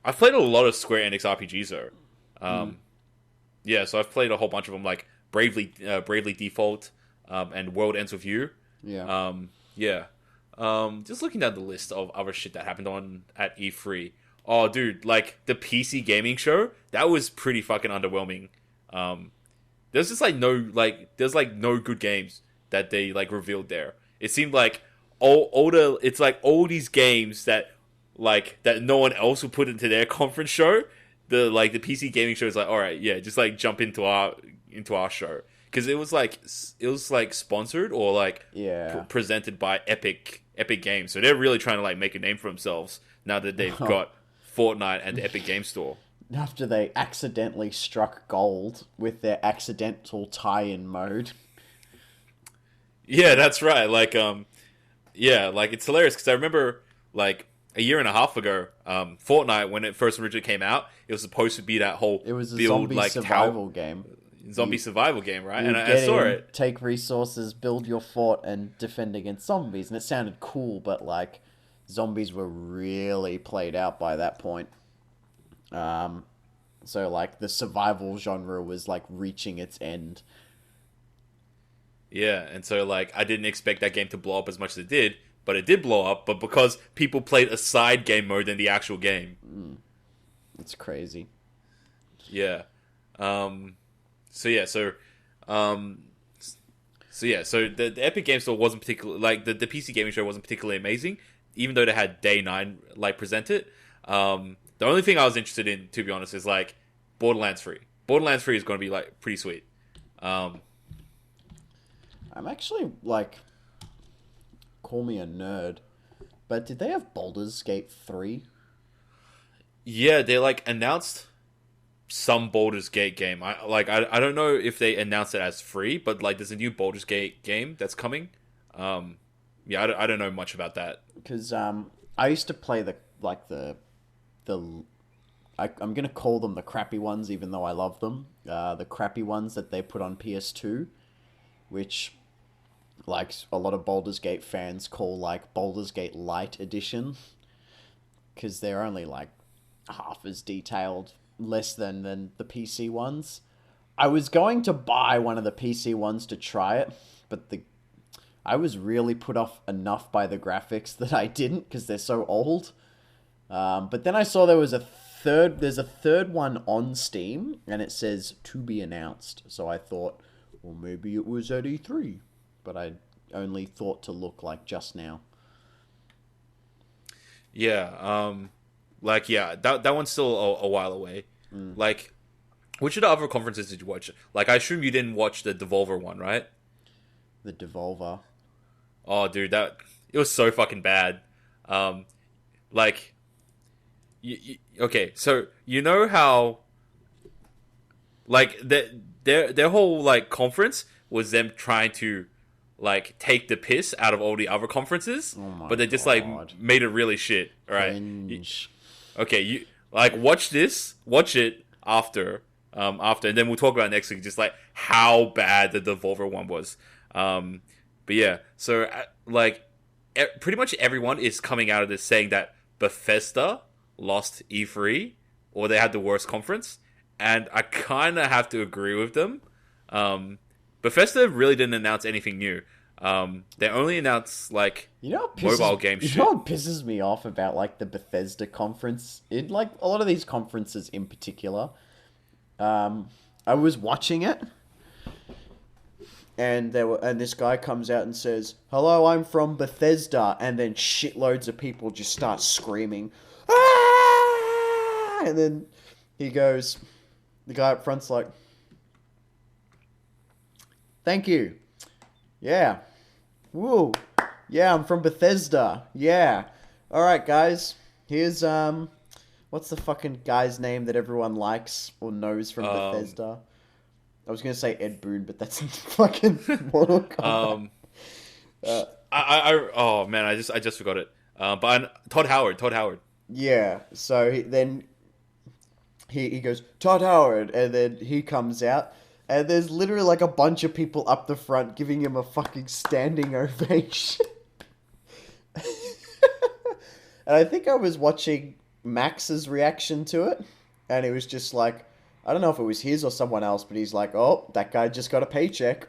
I've played a lot of Square Enix RPGs though. Yeah, so I've played a whole bunch of them, like Bravely Default, and World Ends With You. Yeah. Yeah. Just looking down the list of other shit that happened at E3. Oh, dude, like the PC gaming show, that was pretty fucking underwhelming. There's just like there's no good games that they like revealed there. It seemed like it's like all these games that no one else would put into their conference show. The PC gaming show is like, all right, yeah, just like jump into our show, because it was like sponsored or like presented by Epic Games, so they're really trying to like make a name for themselves now that they've got Fortnite and the Epic Game Store. After they accidentally struck gold with their accidental tie-in mode. Yeah, that's right. Like, yeah, like it's hilarious because I remember like a year and a half ago, Fortnite, when it first originally came out, it was supposed to be that whole It was a build, zombie like, survival game. Survival game, right? And You I saw in, it. take resources, build your fort, and defend against zombies. And it sounded cool, but like zombies were really played out by that point. So like the survival genre was like reaching its end. Yeah, and so like I didn't expect that game to blow up as much as it did, but it did blow up. But because people played a side game mode in the actual game, It's crazy. yeah. So the Epic Game Store wasn't particularly like the PC gaming show wasn't particularly amazing, even though they had Day 9 like presented. The only thing I was interested in, to be honest, is like Borderlands 3. Borderlands 3 is going to be like pretty sweet. I'm actually like, call me a nerd, but did they have Baldur's Gate 3? Yeah, they like announced some Baldur's Gate game. I don't know if they announced it as free, but like there's a new Baldur's Gate game that's coming. Yeah, I don't know much about that. Because I used to play I'm gonna call them the crappy ones, even though I love them. The crappy ones that they put on PS2, which like a lot of Baldur's Gate fans call like Baldur's Gate Light Edition, because they're only like half as detailed, less than the PC ones. I was going to buy one of the PC ones to try it, but I was really put off enough by the graphics that I didn't, because they're so old. But then I saw there's a third one on Steam, and it says to be announced. So I thought, well, maybe it was at E3, but I only thought to look like just now. Yeah, that one's still a while away. Like, which of the other conferences did you watch? Like, I assume you didn't watch the Devolver one, right? The Devolver. Oh, dude, it was so fucking bad. Like, okay, so you know how, like, their whole like conference was them trying to like take the piss out of all the other conferences, but they just like made it really shit. All right. Okay, you like watch it after, and then we'll talk about it next week. Just like how bad the Devolver one was. But yeah, so like pretty much everyone is coming out of this saying that Bethesda lost E3 or they had the worst conference, and I kind of have to agree with them. Bethesda really didn't announce anything new. They only announce like You know what mobile game you know shit. what pisses me off about like the Bethesda conference? In like a lot of these conferences in particular, um, I was watching it, and this guy comes out and says, "Hello, I'm from Bethesda," and then shitloads of people just start screaming, "Ah!" And then he goes, the guy up front's like, "Thank you, yeah, woo, yeah, I'm from Bethesda, yeah, all right, guys, here's what's the fucking guy's name that everyone likes or knows from Um, Bethesda?" I was gonna say Ed Boon, but that's fucking Mortal Kombat. um, Uh, oh man, I just forgot it. Todd Howard, Todd Howard. yeah. So then he goes Todd Howard, and then he comes out, and there's literally like a bunch of people up the front giving him a fucking standing ovation. And I think I was watching Max's reaction to it, and it was just like, I don't know if it was his or someone else, but he's like, "Oh, that guy just got a paycheck."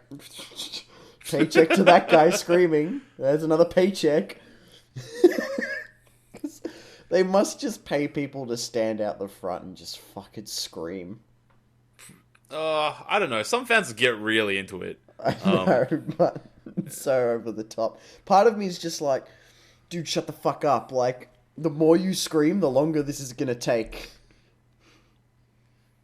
Paycheck to that guy screaming. There's another paycheck. 'Cause they must just pay people to stand out the front and just fucking scream. I don't know. Some fans get really into it. I Um, know, but it's so over the top. Part of me is just like, dude, shut the fuck up. Like, the more you scream, the longer this is gonna take.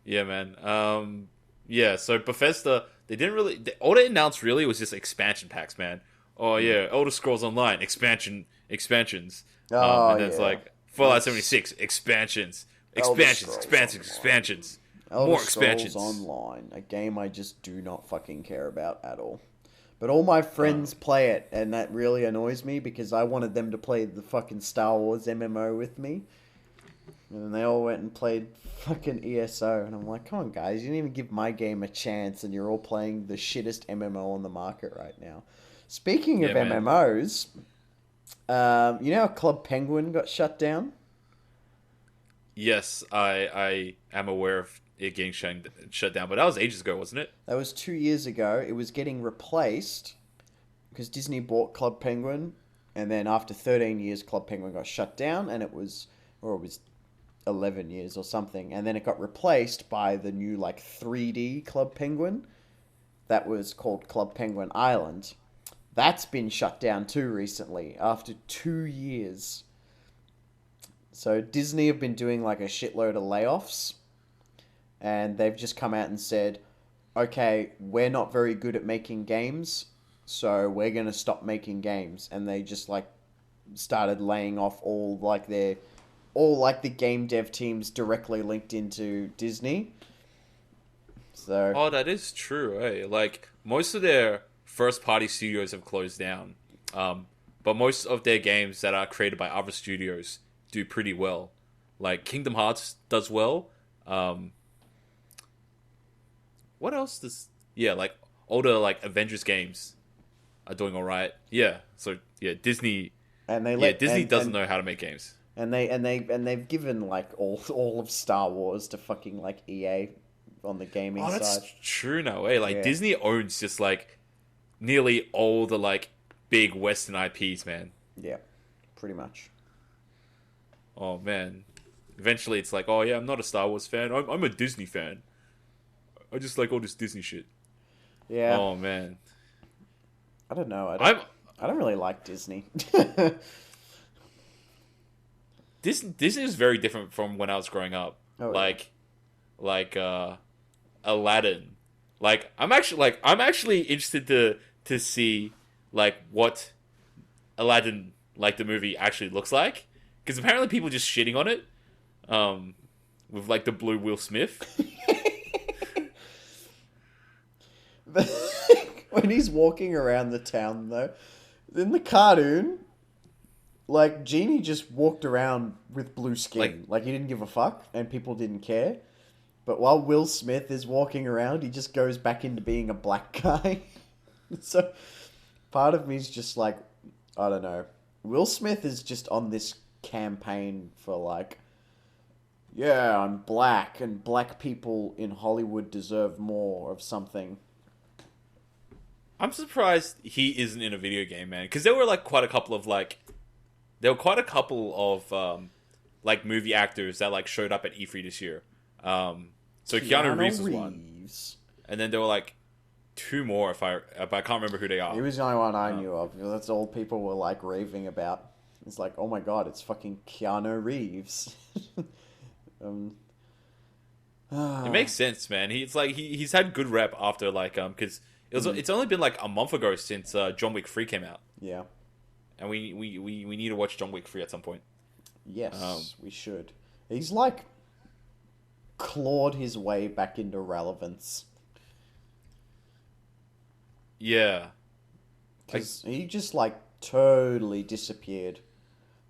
yeah, man. Yeah. So Bethesda, they didn't really. All they announced really was just expansion packs, man. Oh yeah, Elder Scrolls Online expansions. Oh, And then it's yeah. like Fallout That's 76 expansions, Elder expansions, Scrolls expansions, Online. expansions, Elder more Scrolls expansions. Online, a game I just do not fucking care about at all. But all my Uh, friends play it, and that really annoys me because I wanted them to play the fucking Star Wars MMO with me. And then they all went and played fucking ESO, and I'm like, come on, guys, you didn't even give my game a chance, and you're all playing the shittest MMO on the market right now. Speaking of yeah, man. MMOs, you know how Club Penguin got shut down? Yes, I am aware of it getting shut down, but that was ages ago, wasn't it? That was 2 years ago. It was getting replaced because Disney bought Club Penguin, and then after 13 years, Club Penguin got shut down, and or it was 11 years or something, and then it got replaced by the new like 3D Club Penguin that was called Club Penguin Island. That's been shut down too recently after 2 years. So Disney have been doing like a shitload of layoffs, and they've just come out and said, okay, we're not very good at making games, so we're gonna stop making games. And they just like started laying off all like the game dev teams directly linked into Disney. So Oh, that is true. Hey, like most of their first party studios have closed down, but most of their games that are created by other studios do pretty well. Like Kingdom Hearts does well. Um, what else does? Yeah, like older like Avengers games are doing all right. Yeah, so yeah, Disney. and they Yeah, let Disney doesn't know how to make games. they've given like all of Star Wars to fucking like EA on the gaming Oh, that's side. true now. Hey, like Yeah, Disney owns just like nearly all the like big Western IPs, man. yeah, pretty much. Oh man. Eventually, it's like, oh yeah, I'm not a Star Wars fan. I'm a Disney fan. I just like all this Disney shit. Yeah, Oh man, I don't know. I'm I don't really like Disney. Disney is very different from when I was growing up. Oh yeah. Like, like Aladdin. I'm actually interested to see like what Aladdin like the movie actually looks like because apparently people just shitting on it. Um, with like the blue Will Smith. But when he's walking around the town, though, in the cartoon, like Genie just walked around with blue Like skin, like he didn't give a fuck, and people didn't care. But while Will Smith is walking around, he just goes back into being a black guy. So part of me is just like, I don't know. Will Smith is just on this campaign for like, yeah, I'm black, and black people in Hollywood deserve more of something. I'm surprised he isn't in a video game, man. Because there were like quite a couple of like movie actors that like showed up at E3 this year. So Keanu Reeves was one, and then there were like two more but I can't remember who they are. He was the only one I knew of. That's all people were like raving about. It's like, oh my god, it's fucking Keanu Reeves. It makes sense, man. He's had good rep after like because it's only been like a month ago since John Wick 3 came out. Yeah. And we need to watch John Wick 3 at some point. Yes, we should. He's like clawed his way back into relevance. Yeah. Because he just like totally disappeared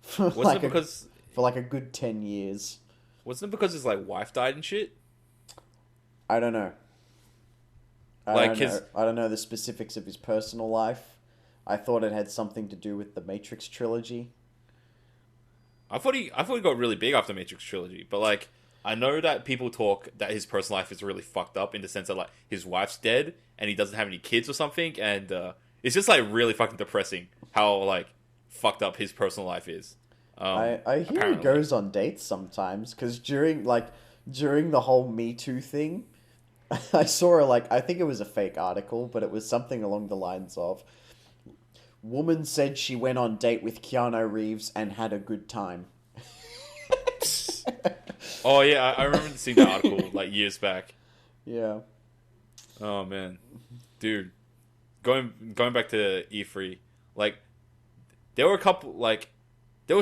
for like a good 10 years. Wasn't it because his like wife died and shit? I don't know. I don't know the specifics of his personal life. I thought it had something to do with the Matrix trilogy. I thought he got really big after Matrix trilogy, but like I know that people talk that his personal life is really fucked up in the sense that like his wife's dead and he doesn't have any kids or something, and it's just like really fucking depressing how like fucked up his personal life is. I hear apparently. He goes on dates sometimes because during the whole Me Too thing, I saw I think it was a fake article, but it was something along the lines of, woman said she went on date with Keanu Reeves and had a good time. Oh yeah, I remember seeing that article like years back. Yeah. Oh man, dude, going back to E3, like there were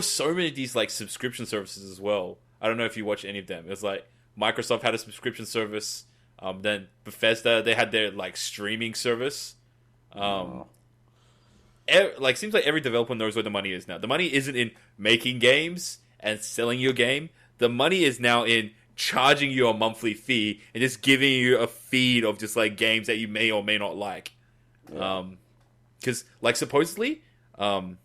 so many of these like subscription services as well. I don't know if you watch any of them. It was like Microsoft had a subscription service. Then Bethesda, they had their like streaming service. Seems like every developer knows where the money is now. The money isn't in making games and selling your game. The money is now in charging you a monthly fee and just giving you a feed of just like games that you may or may not like. Yeah. Because like supposedly for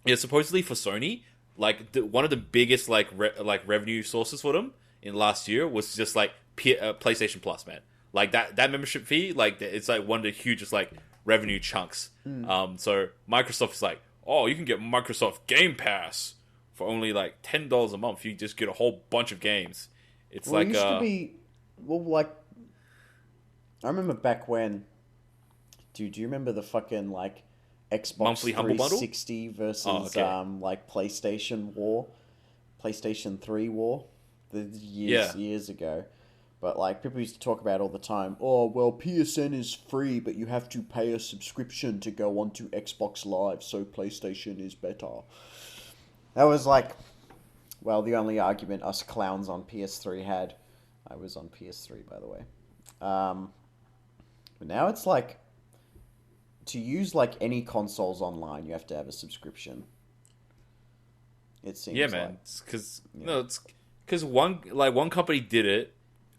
Sony, like one of the biggest revenue sources for them in last year was just like PlayStation Plus, man. Like that membership fee, like it's like one of the hugest like revenue chunks. So Microsoft is like, oh, you can get Microsoft Game Pass for only like $10 a month. You just get a whole bunch of games. It's it used to be, I remember back when. Do you remember the fucking like Xbox monthly 360 versus like PlayStation 3 war, years ago? But like people used to talk about all the time. Oh well, PSN is free, but you have to pay a subscription to go onto Xbox Live, so PlayStation is better. That was like, well, the only argument us clowns on PS3 had. I was on PS3, by the way. But now it's like, to use like any consoles online, you have to have a subscription. It seems. Yeah, man. It's because one company did it.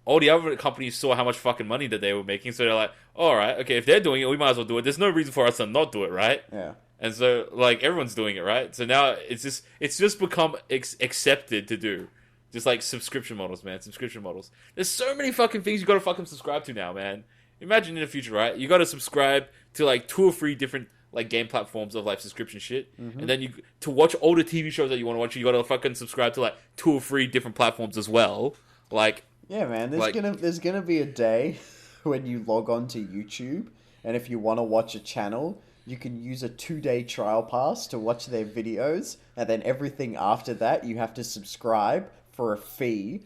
All the other companies saw how much fucking money that they were making, so they're like, all right, okay, if they're doing it, we might as well do it. There's no reason for us to not do it, right? Yeah. And so, like, everyone's doing it, right? So now it's just become accepted to do. Just like subscription models, man. Subscription models. There's so many fucking things you gotta fucking subscribe to now, man. Imagine in the future, right? You gotta subscribe to like 2 or 3 different like game platforms of like subscription shit, and then to watch all the TV shows that you want to watch, you gotta fucking subscribe to like 2 or 3 different platforms as well. Like, yeah, man. There's gonna be a day when you log on to YouTube, and if you want to watch a channel, you can use a 2-day trial pass to watch their videos, and then everything after that, you have to subscribe for a fee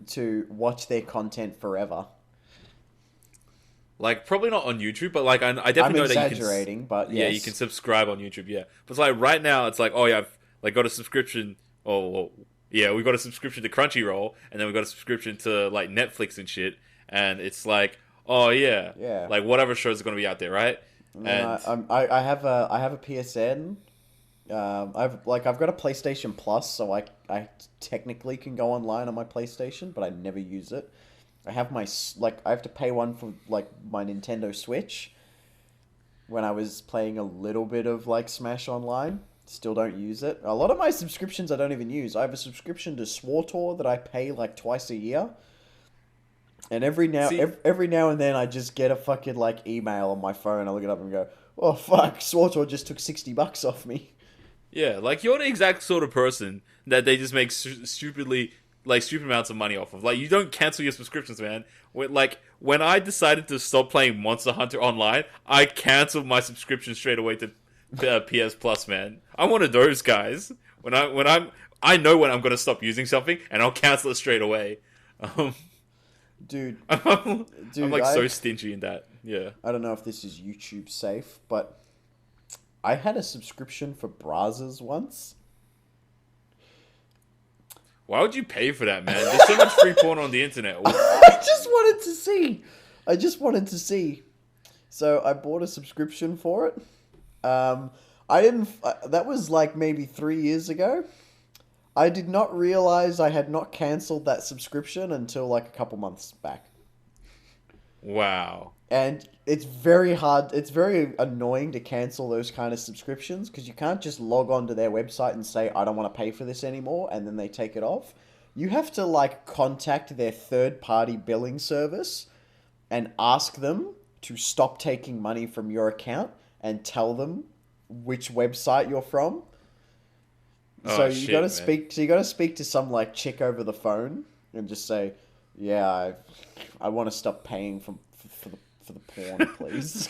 to watch their content forever. Like, probably not on YouTube, but like I definitely know that you can. I'm exaggerating, but yes. Yeah, you can subscribe on YouTube. Yeah, but it's like right now, it's like, oh yeah, I've like got a subscription. Yeah, we got a subscription to Crunchyroll, and then we got a subscription to like Netflix and shit. And it's like, oh yeah, like whatever shows are gonna be out there, right? And I have a PSN. I've got a PlayStation Plus, so I technically can go online on my PlayStation, but I never use it. I have I have to pay one for like my Nintendo Switch. When I was playing a little bit of like Smash Online, still don't use it. A lot of my subscriptions I don't even use. I have a subscription to SWTOR that I pay like twice a year. And See, every now and then I just get a fucking like email on my phone. I look it up and go, "Oh fuck, Swartor just took $60 off me." yeah, like you're the exact sort of person that they just make stupidly like stupid amounts of money off of. Like you don't cancel your subscriptions, man. When I decided to stop playing Monster Hunter Online, I canceled my subscription straight away to PS Plus, man. I'm one of those guys. I know when I'm gonna stop using something, and I'll cancel it straight away. Um, Dude, I'm like I so stingy in that. Yeah. I don't know if this is YouTube safe, but I had a subscription for Brazzers once. Why would you pay for that, man? There's so much free porn on the internet. I just wanted to see. I just wanted to see. So I bought a subscription for it. I didn't. That was like maybe 3 years ago. I did not realize I had not cancelled that subscription until like a couple months back. Wow. And it's very hard. It's very annoying to cancel those kind of subscriptions because you can't just log on to their website and say, I don't want to pay for this anymore, and then they take it off. You have to like contact their third-party billing service and ask them to stop taking money from your account and tell them which website you're from. So Oh you shit, gotta man. speak. So you gotta speak to some like chick over the phone and just say, "Yeah, I want to stop paying for the porn, please."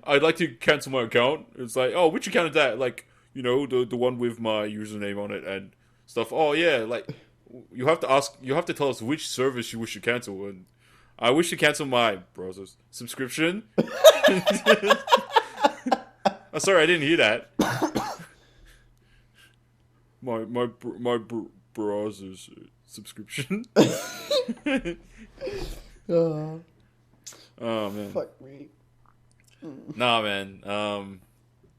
I'd like to cancel my account. It's like, oh, which account is that? Like, the one with my username on it and stuff. Oh yeah, like you have to ask. You have to tell us which service you wish to cancel. And I wish to cancel my browser's subscription. Oh, sorry, I didn't hear that. my browser's subscription. Oh, Oh man. fuck me. Nah, man.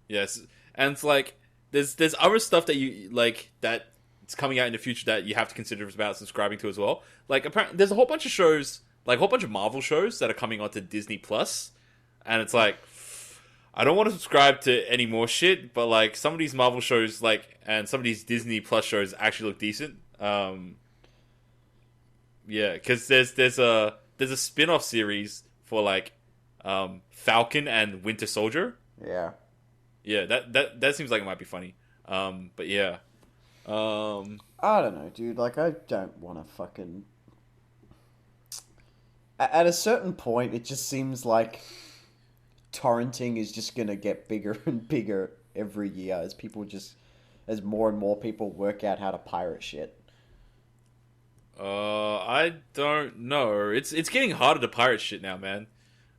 Yes, and it's like there's other stuff that you like that it's coming out in the future that you have to consider about subscribing to as well. Like apparently, there's a whole bunch of shows, like a whole bunch of Marvel shows that are coming onto Disney Plus, and it's like I don't want to subscribe to any more shit, but like some of these Marvel shows, like and some of these Disney Plus shows actually look decent. Yeah, because there's a spin-off series for like Falcon and Winter Soldier. Yeah. Yeah, that seems like it might be funny. But yeah. I don't know, dude. Like, I don't want to fucking. At a certain point, it just seems like torrenting is just gonna get bigger and bigger every year as more and more people work out how to pirate shit. I don't know. It's getting harder to pirate shit now, man.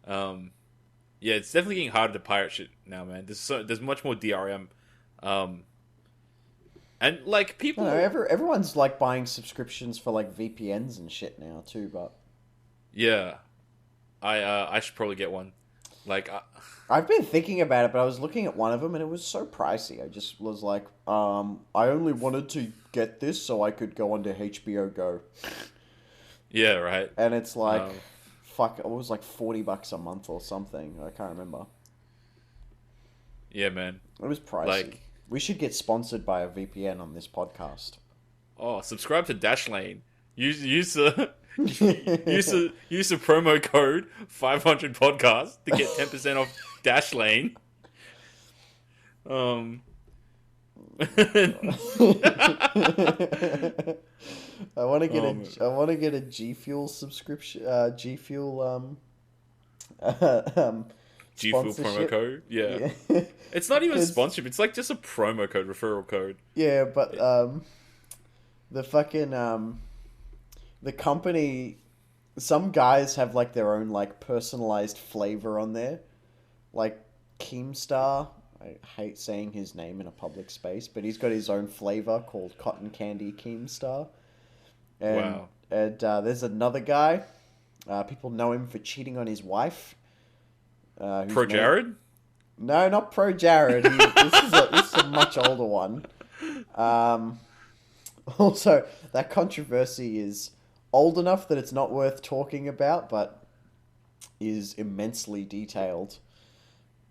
Yeah, it's definitely getting harder to pirate shit now, man. There's much more DRM. And like people, I don't know, everyone's like buying subscriptions for like VPNs and shit now too, but yeah, I should probably get one. Like, I've been thinking about it, but I was looking at one of them and it was so pricey. I just was like, I only wanted to get this so I could go onto HBO Go. yeah, right. And it's like, fuck, it was like $40 a month or something. I can't remember. Yeah, man. It was pricey. Like, we should get sponsored by a VPN on this podcast. oh, subscribe to Dashlane. Use the use the promo code 500 podcast to get 10% off Dashlane. I want to get a G Fuel subscription. G Fuel G Fuel promo code. Yeah. It's not even a sponsorship. It's like just a promo code, referral code. Yeah, but the fucking the company, some guys have like their own like personalized flavor on there, like Keemstar. I hate saying his name in a public space, but he's got his own flavor called Cotton Candy Keemstar. And, Wow. And there's another guy. People know him for cheating on his wife. Pro Jared? No, not Pro Jared. This is a much older one. Also, that controversy is old enough that it's not worth talking about, but is immensely detailed.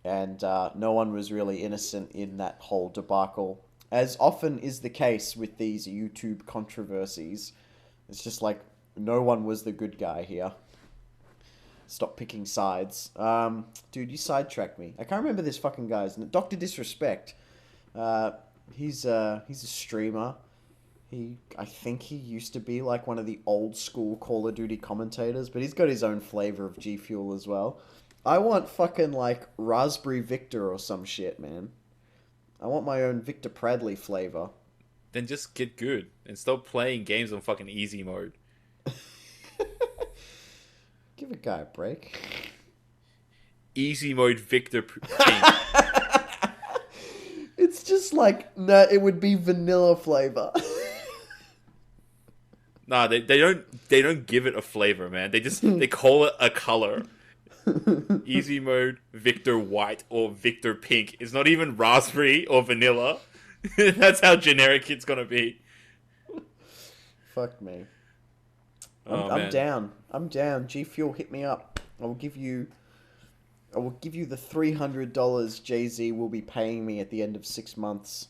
And no one was really innocent in that whole debacle. as often is the case with these YouTube controversies, it's just like no one was the good guy here. Stop picking sides. Dude, you sidetracked me. I can't remember this fucking guy's name. Dr. Disrespect. He's a streamer. I think he used to be like one of the old school Call of Duty commentators, but he's got his own flavor of G Fuel as well. I want fucking like Raspberry Victor or some shit, man. I want my own Victor Pradley flavor. Then just get good and stop playing games on fucking easy mode. Give a guy a break. Easy mode Victor Pink. It's just like, no, it would be vanilla flavor. Nah, they don't give it a flavor, man. They call it a color. Easy mode Victor White or Victor Pink. It's not even raspberry or vanilla. That's how generic it's gonna be. Fuck me. Oh, I'm man. down. I'm down. G Fuel, hit me up. I will give you the $300 Jay-Z will be paying me at the end of 6 months.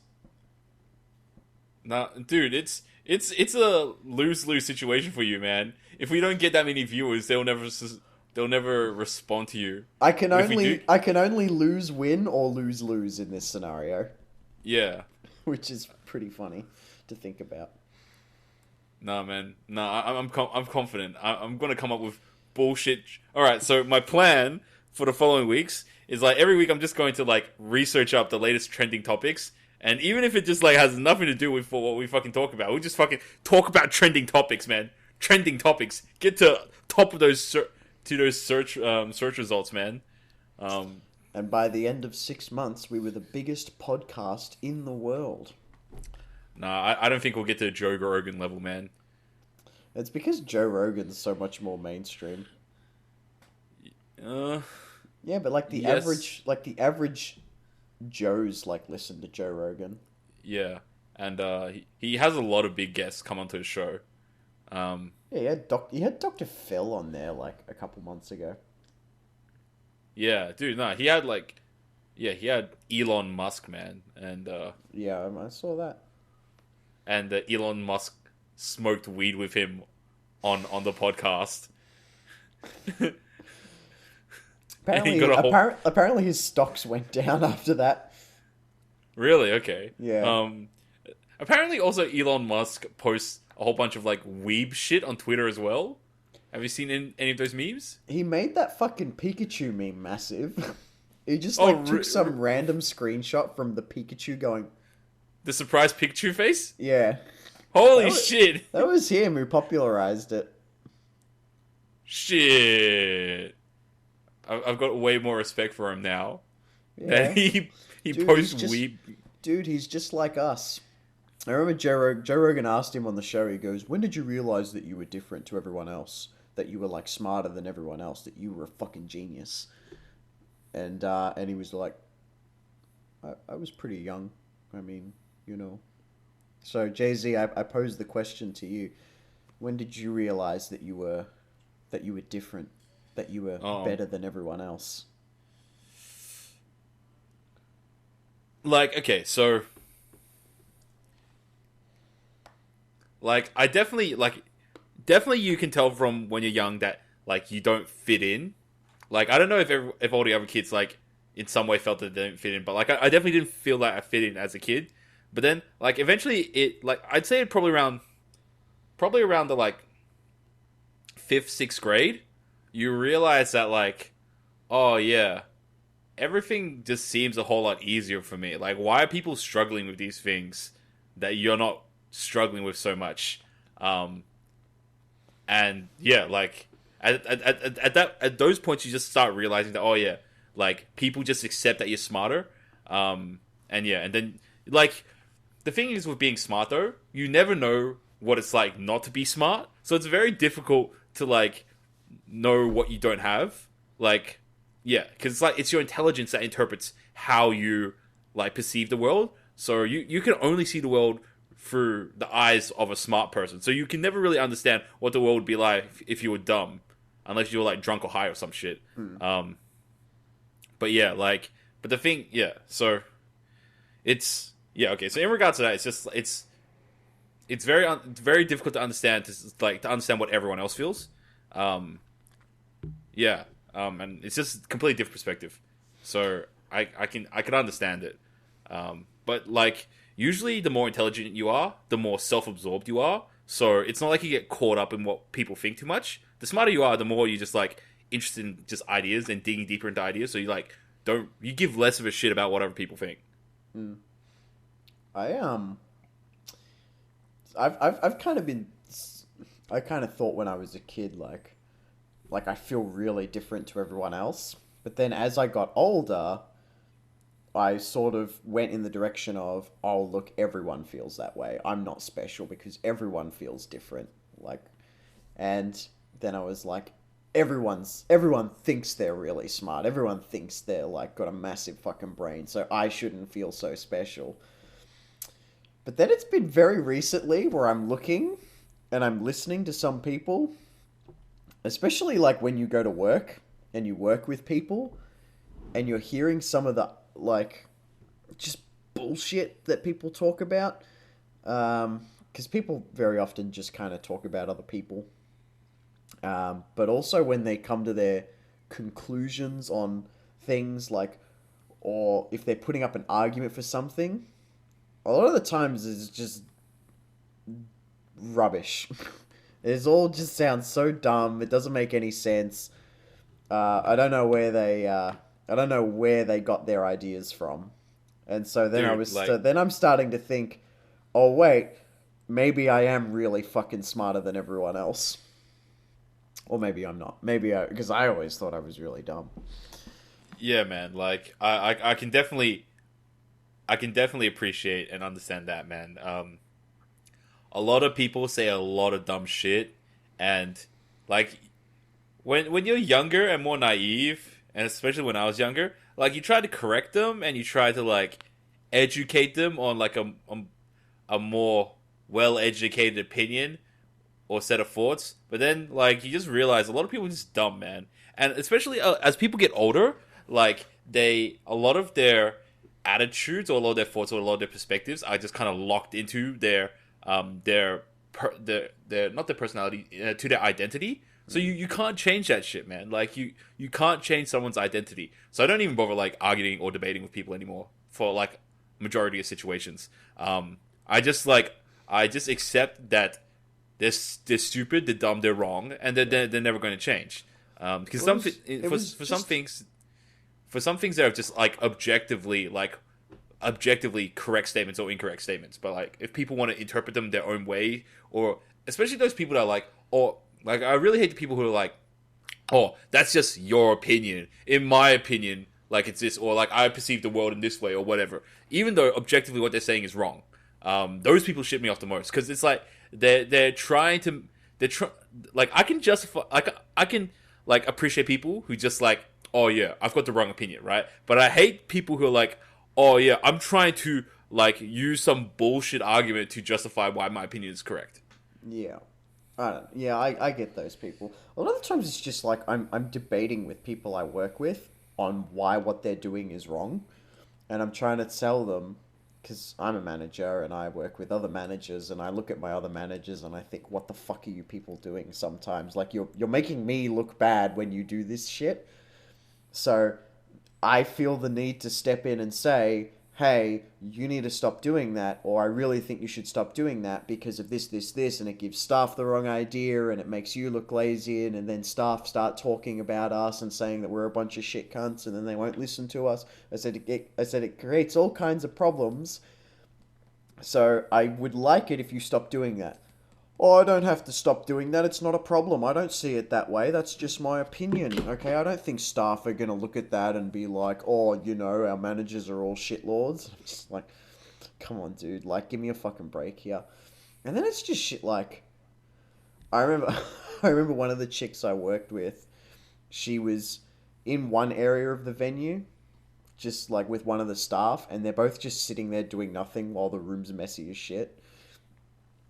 Nah, dude, it's a lose-lose situation for you, man. If we don't get that many viewers, they'll never respond to you. I can only lose-win or lose-lose in this scenario. Yeah. Which is pretty funny to think about. Nah, man. Nah, I'm confident. I'm gonna come up with bullshit. All right, so my plan for the following weeks is like every week I'm just going to like research up the latest trending topics, and even if it just like has nothing to do with what we fucking talk about, we'll just fucking talk about trending topics, man. Trending topics. Get to top of those search results, man. And by the end of 6 months, we were the biggest podcast in the world. Nah, I don't think we'll get to Joe Rogan level, man. It's because Joe Rogan's so much more mainstream. Yeah, but like the average Joes like listen to Joe Rogan. Yeah, and he has a lot of big guests come onto his show. Yeah, he had Dr. Phil on there like a couple months ago. Yeah, dude, he had Elon Musk, man, and yeah, I saw that. And Elon Musk smoked weed with him on the podcast. Apparently his stocks went down after that. Really? Okay. Yeah. Apparently also Elon Musk posts a whole bunch of like weeb shit on Twitter as well. Have you seen any of those memes? He made that fucking Pikachu meme massive. He just took some random screenshot from the Pikachu going... The surprise Pikachu face? Yeah. Holy shit! That was him who popularized it. Shit. I've got way more respect for him now. Yeah. And he posts weeb. Dude, he's just like us. I remember Joe Rogan asked him on the show, he goes, when did you realize that you were different to everyone else? That you were like smarter than everyone else? That you were a fucking genius? And he was like, I was pretty young. I mean, you know. So Jay-Z, I posed the question to you. When did you realize that you were different? That you were better than everyone else? Like, okay, so... Like, I definitely you can tell from when you're young that, like, you don't fit in. Like, I don't know if all the other kids, like, in some way felt that they didn't fit in, but, like, I definitely didn't feel that I fit in as a kid. But then, like, eventually it, like, I'd say it probably around the, like, 5th, 6th grade, you realize that, like, oh, yeah, everything just seems a whole lot easier for me. Like, why are people struggling with these things that you're not struggling with so much? And yeah, like at those points you just start realizing that, oh yeah, like people just accept that you're smarter. And yeah, and then like the thing is with being smart though, you never know what it's like not to be smart. So it's very difficult to like know what you don't have. Like, yeah, because it's like it's your intelligence that interprets how you like perceive the world. So you can only see the world through the eyes of a smart person. So you can never really understand what the world would be like if you were dumb, unless you were like drunk or high or some shit. But yeah, like, but the thing, yeah, so it's, Yeah, okay. So in regards to that, it's very difficult to understand to understand what everyone else feels. Um, yeah, and it's just a completely different perspective. So I can understand it. But like usually, the more intelligent you are, the more self-absorbed you are. So it's not like you get caught up in what people think too much. The smarter you are, the more you just like interested in just ideas and digging deeper into ideas. So you like don't you give less of a shit about what other people think. Mm. I I've kind of been, I kind of thought when I was a kid like I feel really different to everyone else. But then as I got older, I sort of went in the direction of, oh, look, everyone feels that way. I'm not special because everyone feels different. Like, and then I was like, everyone thinks they're really smart. Everyone thinks they're like got a massive fucking brain, so I shouldn't feel so special. But then it's been very recently where I'm looking and I'm listening to some people, especially like when you go to work and you work with people and you're hearing some of the like just bullshit that people talk about. Because people very often just kind of talk about other people. But also when they come to their conclusions on things like, or if they're putting up an argument for something, a lot of the times it's just rubbish. It all just sounds so dumb. It doesn't make any sense. I don't know where I don't know where they got their ideas from. And so then Dude, like then I'm starting to think, oh wait, maybe I am really fucking smarter than everyone else, or maybe I'm not. Maybe because I always thought I was really dumb. yeah, man. Like I can definitely appreciate and understand that, man. A lot of people say a lot of dumb shit, and like when you're younger and more naive, and especially when I was younger, like you try to correct them and you try to like educate them on like a more well educated opinion or set of thoughts. But then like you just realize a lot of people are just dumb, man. And especially as people get older, like a lot of their attitudes or a lot of their thoughts or a lot of their perspectives are just kind of locked into their not their personality to their identity. So you can't change that shit, man. Like you can't change someone's identity. So I don't even bother like arguing or debating with people anymore for like majority of situations. I just accept that they're stupid, they're dumb, they're wrong, and they're never going to change. Because for some things that are just like objectively correct statements or incorrect statements. But like if people want to interpret them their own way, or especially those people that are like, or like I really hate the people who are like, oh, that's just your opinion. In my opinion, like it's this, or like I perceive the world in this way, or whatever. Even though objectively what they're saying is wrong. Those people shit me off the most because it's like they're trying to like I can justify like I can like appreciate people who just like, oh yeah, I've got the wrong opinion, right? But I hate people who are like, oh yeah, I'm trying to like use some bullshit argument to justify why my opinion is correct. Yeah. I don't. Yeah, I get those people. A lot of the times it's just like I'm debating with people I work with on why what they're doing is wrong, and I'm trying to tell them because I'm a manager and I work with other managers and I look at my other managers and I think, what the fuck are you people doing sometimes? Like you're making me look bad when you do this shit. So I feel the need to step in and say, hey, you need to stop doing that, or I really think you should stop doing that because of this, and it gives staff the wrong idea, and it makes you look lazy, and then staff start talking about us and saying that we're a bunch of shit cunts, and then they won't listen to us. I said it creates all kinds of problems, so I would like it if you stop doing that. Oh, I don't have to stop doing that. It's not a problem. I don't see it that way. That's just my opinion. Okay, I don't think staff are going to look at that and be like, oh, you know, our managers are all shitlords. I'm just like, come on, dude. Like, give me a fucking break here. And then it's just shit like, I remember, I remember one of the chicks I worked with, she was in one area of the venue, just like with one of the staff, and they're both just sitting there doing nothing while the room's messy as shit.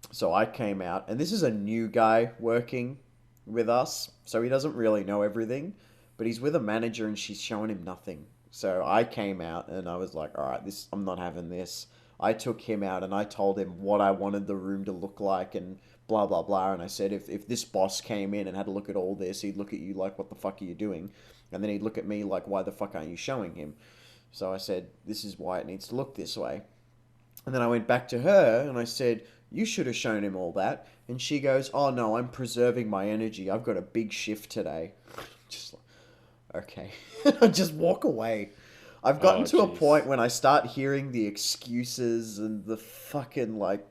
So I came out, and this is a new guy working with us, so he doesn't really know everything, but he's with a manager and she's showing him nothing. So I came out and I was like, all right, this I'm not having this. I took him out and I told him what I wanted the room to look like and blah, blah, blah. And I said, if this boss came in and had a look at all this, he'd look at you like, what the fuck are you doing? And then he'd look at me like, why the fuck aren't you showing him? So I said, this is why it needs to look this way. And then I went back to her and I said, you should have shown him all that. And she goes, oh no, I'm preserving my energy. I've got a big shift today. Just like, okay. I just walk away. I've gotten to a point when I start hearing the excuses and the fucking, like,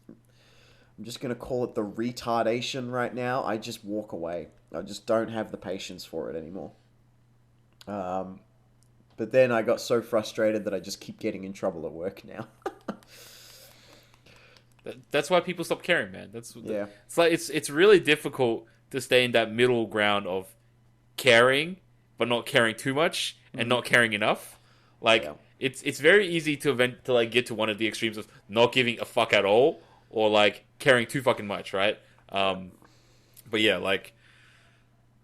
I'm just going to call it the retardation right now. I just walk away. I just don't have the patience for it anymore. But then I got so frustrated that I just keep getting in trouble at work now. That's why people stop caring, man. Yeah. It's like it's really difficult to stay in that middle ground of caring, but not caring too much and not caring enough. Like it's very easy to like get to one of the extremes of not giving a fuck at all or like caring too fucking much, right? But yeah, like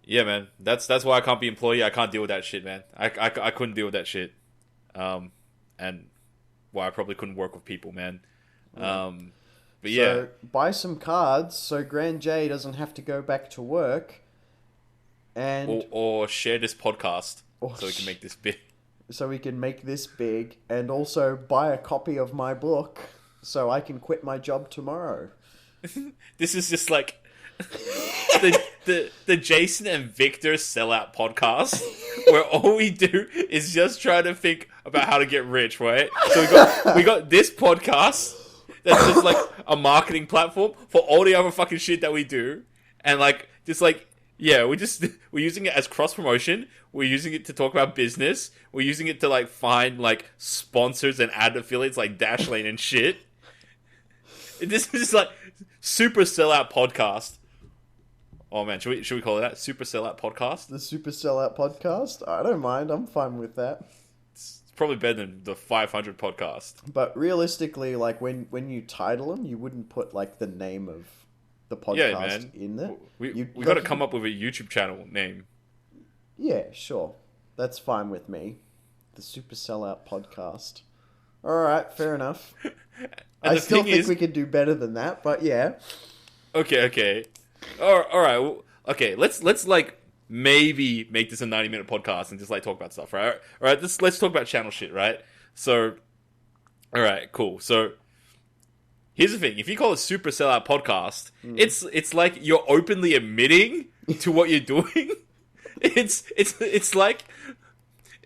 yeah, man. That's why I can't be employee. I can't deal with that shit, man. I couldn't deal with that shit. And why I probably couldn't work with people, man. But yeah. So, buy some cards so Grand J doesn't have to go back to work. And or share this podcast so we can make this big. So we can make this big. And also buy a copy of my book so I can quit my job tomorrow. This is just like the Jason and Victor Sellout Podcast, where all we do is just try to think about how to get rich, right? So we got this podcast that's just like a marketing platform for all the other fucking shit that we do, and like just like yeah, we're using it as cross promotion. We're using it to talk about business. We're using it to like find like sponsors and ad affiliates like Dashlane and shit. This is just like Super Sellout Podcast. Oh man, should we call it that? Super Sellout Podcast? The Super Sellout Podcast? I don't mind. I'm fine with that. It's probably better than the 500 podcast. But realistically, like when you title them, you wouldn't put like the name of the podcast in there. We got to come up with a YouTube channel name. Yeah, sure. That's fine with me. The Super Sellout Podcast. All right, fair enough. I still think we could do better than that, but yeah. Okay. All right. Well, okay. Let's like maybe make this a 90-minute podcast and just like talk about stuff, right? All right. Let's talk about channel shit, right? So, all right, cool. So, here's the thing: if you call it Super Sellout Podcast, it's like you're openly admitting to what you're doing. It's like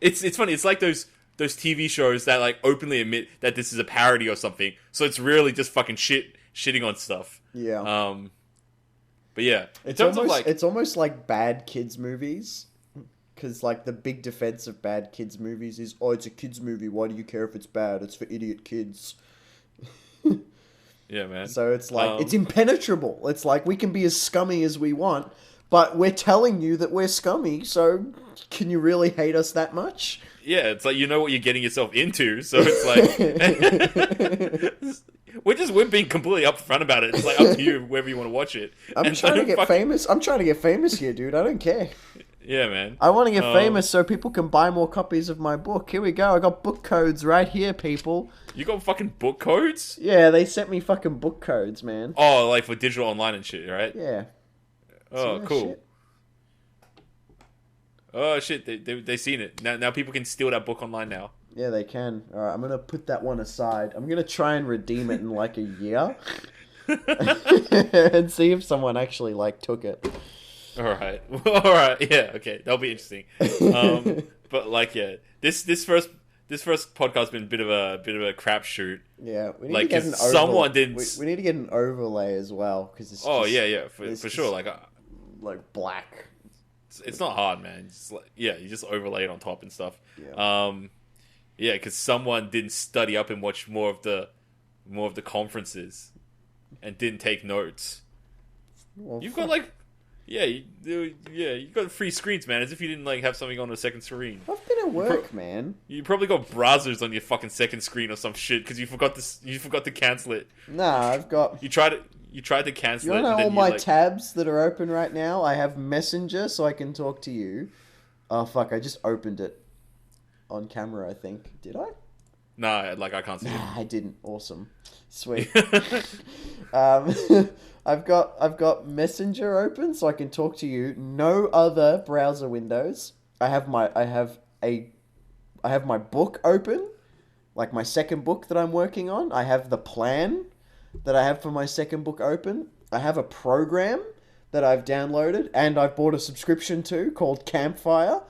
it's funny. It's like those TV shows that like openly admit that this is a parody or something. So it's really just fucking shitting on stuff. Yeah. But yeah, it's almost like bad kids movies, because like the big defense of bad kids movies is, oh, it's a kids movie. Why do you care if it's bad? It's for idiot kids. Yeah, man. So it's like it's impenetrable. It's like we can be as scummy as we want, but we're telling you that we're scummy. So can you really hate us that much? Yeah, it's like you know what you're getting yourself into. So it's like. We're being completely upfront about it. It's like up to you whether you want to watch it. I'm trying to get famous. I'm trying to get famous here, dude. I don't care. Yeah, man. I want to get famous so people can buy more copies of my book. Here we go. I got book codes right here, people. You got fucking book codes? Yeah, they sent me fucking book codes, man. Oh, like for digital online and shit, right? Yeah. Oh, cool. Shit? Oh shit, they seen it. Now people can steal that book online now. Yeah, they can. Alright, I'm gonna put that one aside. I'm gonna try and redeem it in like a year. And see if someone actually like took it. Alright, yeah, okay, that'll be interesting. But like, yeah, this first podcast has been a bit of a crapshoot. Yeah, we need like, to get an someone didn't. We need to get an overlay as well, because it's. Oh just, yeah, for sure. Like black. It's not hard, man. Just like, yeah, you just overlay it on top and stuff. Yeah. Yeah, because someone didn't study up and watch more of the conferences, and didn't take notes. Well, You've got like, you got free screens, man. As if you didn't like have something on the second screen. I've been at work, man. You probably got browsers on your fucking second screen or some shit because you forgot to cancel it. Nah, I've got. You tried to cancel it. You know all my tabs that are open right now? I have Messenger so I can talk to you. Oh fuck! I just opened it on camera. I think. Did I? No, like I can't see it. I didn't. Awesome. Sweet. Um, I've got Messenger open so I can talk to you. No other browser windows. I have my book open, like my second book that I'm working on. I have the plan that I have for my second book open. I have a program that I've downloaded and I've bought a subscription to called Campfire,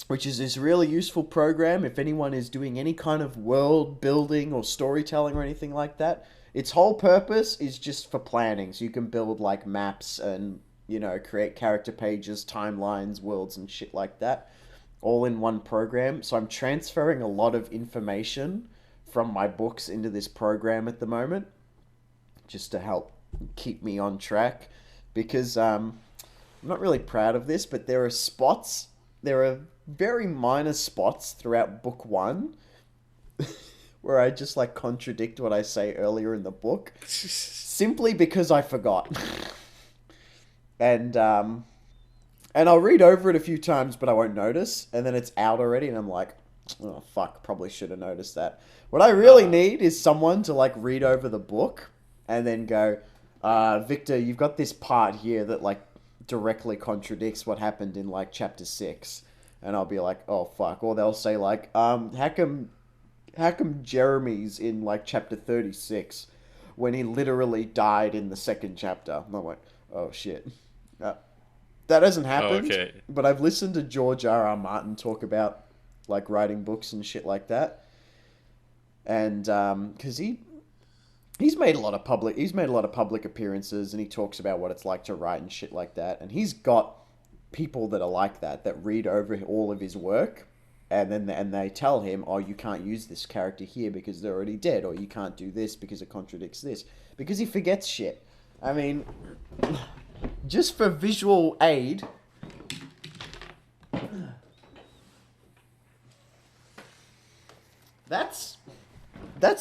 which is this really useful program if anyone is doing any kind of world building or storytelling or anything like that. Its whole purpose is just for planning, so you can build like maps and, create character pages, timelines, worlds and shit like that, all in one program. So I'm transferring a lot of information from my books into this program at the moment, just to help keep me on track, because I'm not really proud of this, but there are very minor spots throughout book one where I just like contradict what I say earlier in the book simply because I forgot. And I'll read over it a few times, but I won't notice, and then it's out already, and I'm like, oh fuck, probably should have noticed that. What I really need is someone to like read over the book and then go, Victor, you've got this part here that like directly contradicts what happened in like chapter 6. And I'll be like, oh fuck. Or they'll say like, how come Jeremy's in like chapter 36 when he literally died in the second chapter? And I'm like, oh shit. That hasn't happened. Okay. But I've listened to George R. R. Martin talk about like writing books and shit like that. And because he's made a lot of public appearances, and he talks about what it's like to write and shit like that. And he's got people that are like that read over all of his work, and then they tell him, oh, you can't use this character here because they're already dead, or you can't do this because it contradicts this, because he forgets shit. I mean, just for visual aid, that's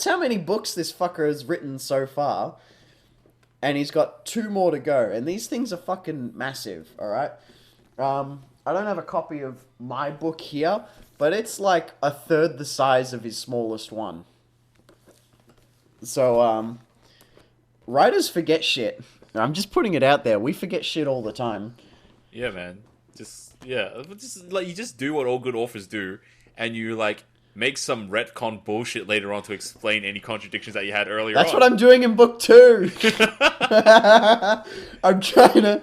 how many books this fucker has written so far, and he's got 2 more to go, and these things are fucking massive. All right. I don't have a copy of my book here, but it's like a third the size of his smallest one. So, writers forget shit. I'm just putting it out there. We forget shit all the time. Yeah, man. Just like you just do what all good authors do, and you like make some retcon bullshit later on to explain any contradictions that you had earlier. That's what I'm doing in book 2. I'm trying to,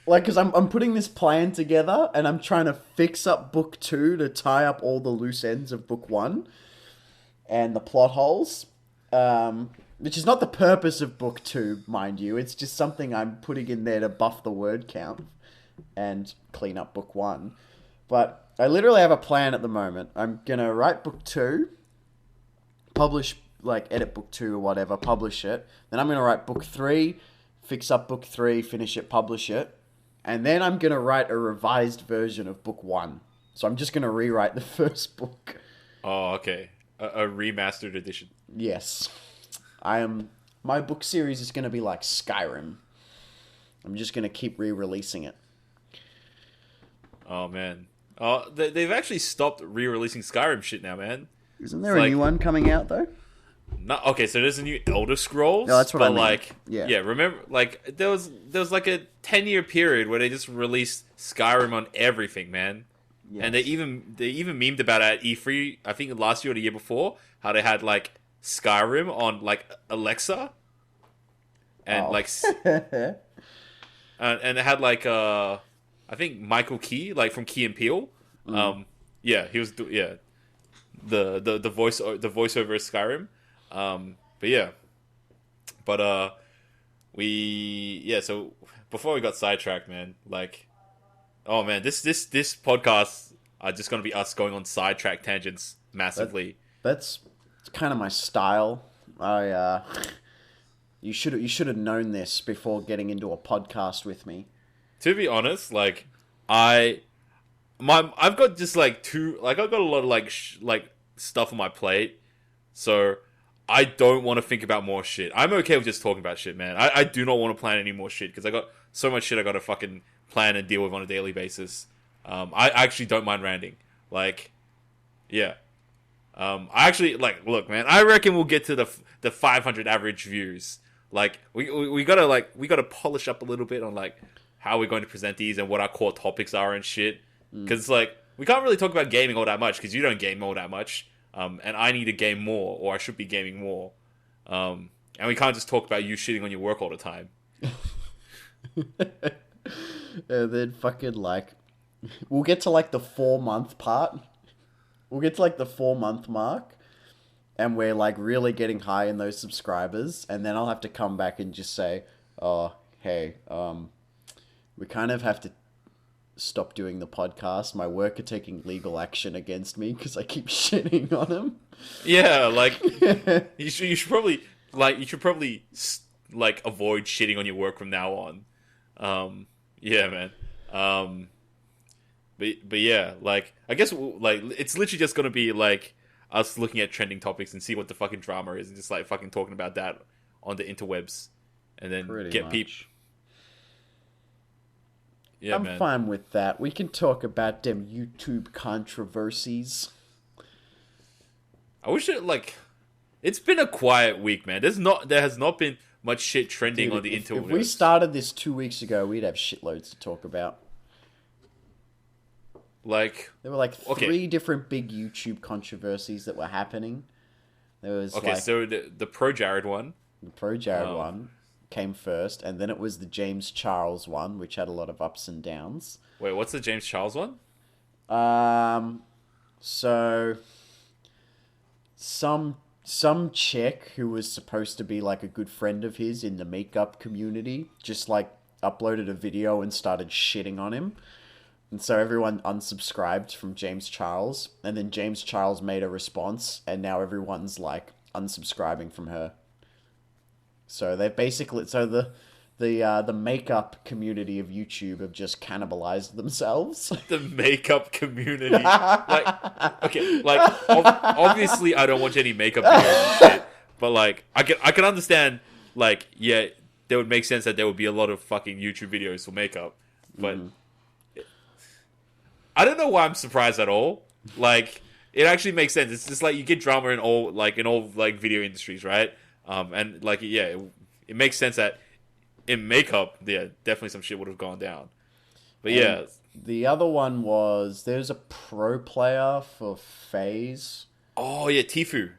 like, because I'm putting this plan together, and I'm trying to fix up book 2 to tie up all the loose ends of book 1 and the plot holes. Which is not the purpose of book 2, mind you. It's just something I'm putting in there to buff the word count and clean up book 1. But I literally have a plan at the moment. I'm going to write book 2, publish, like, edit book 2 or whatever, publish it. Then I'm going to write book 3, fix up book 3, finish it, publish it. And then I'm going to write a revised version of book 1. So I'm just going to rewrite the first book. Oh, okay. A remastered edition. Yes. My book series is going to be like Skyrim. I'm just going to keep re-releasing it. Oh, man. Oh, they've actually stopped re-releasing Skyrim shit now, man. Isn't there a new one coming out, though? No, okay, so there's a new Elder Scrolls. No, that's what I mean. Like, yeah, remember, like, there was like a 10-year period where they just released Skyrim on everything, man. Yes. And they even memed about it at E3, I think last year or the year before, how they had, like, Skyrim on, like, Alexa. And, like... and it had, like, I think Michael Key, like, from Key and Peele. Yeah, he was... the voiceover of Skyrim. So before we got sidetracked, man, like, oh man, this podcast are just gonna be us going on sidetrack tangents massively. That's kind of my style. You should have known this before getting into a podcast with me. To be honest, like, I've got just like I've got a lot of like stuff on my plate, so I don't want to think about more shit. I'm okay with just talking about shit, man. I do not want to plan any more shit because I got so much shit I got to fucking plan and deal with on a daily basis. I actually don't mind ranting. Like, yeah. I actually like look, man. I reckon we'll get to the 500 average views. Like we gotta polish up a little bit on like how we're going to present these and what our core topics are and shit. Because like we can't really talk about gaming all that much because you don't game all that much. And I need to game more, or I should be gaming more. And we can't just talk about you shitting on your work all the time. And then fucking like, we'll get to like the 4 month part. We'll get to like the 4 month mark, and we're like really getting high in those subscribers, and then I'll have to come back and just say, oh, hey, we kind of have to stop doing the podcast. My work are taking legal action against me because I keep shitting on them. Yeah, like you should probably like avoid shitting on your work from now on. Yeah, man. But yeah, like I guess like it's literally just gonna be like us looking at trending topics and see what the fucking drama is, and just like fucking talking about that on the interwebs, and then Pretty get much. people. Yeah, I'm man. fine with that. We can talk about them YouTube controversies. I wish it like it's been a quiet week, man. There has not been much shit trending Dude, on the interwebs. if we started this 2 weeks ago, we'd have shitloads to talk about. Like There were like Okay. 3 different big YouTube controversies that were happening. There was okay, like so the Pro Jared one. the Pro Jared Oh. one came first, and then it was the James Charles one, which had a lot of ups and downs. Wait, what's the James Charles one? So some chick who was supposed to be like a good friend of his in the makeup community just like uploaded a video and started shitting on him. And so everyone unsubscribed from James Charles, and then James Charles made a response, and now everyone's like unsubscribing from her. So they basically the makeup community of YouTube have just cannibalized themselves. The makeup community. Like, okay, like obviously I don't watch any makeup videos and shit, but like I can understand like yeah, there would make sense that there would be a lot of fucking YouTube videos for makeup, but I don't know why I'm surprised at all. Like it actually makes sense. It's just like you get drama in all video industries, right? And like yeah, it makes sense that in makeup, yeah, definitely some shit would have gone down. But And yeah, the other one was there's a pro player for Faze oh yeah, Tfue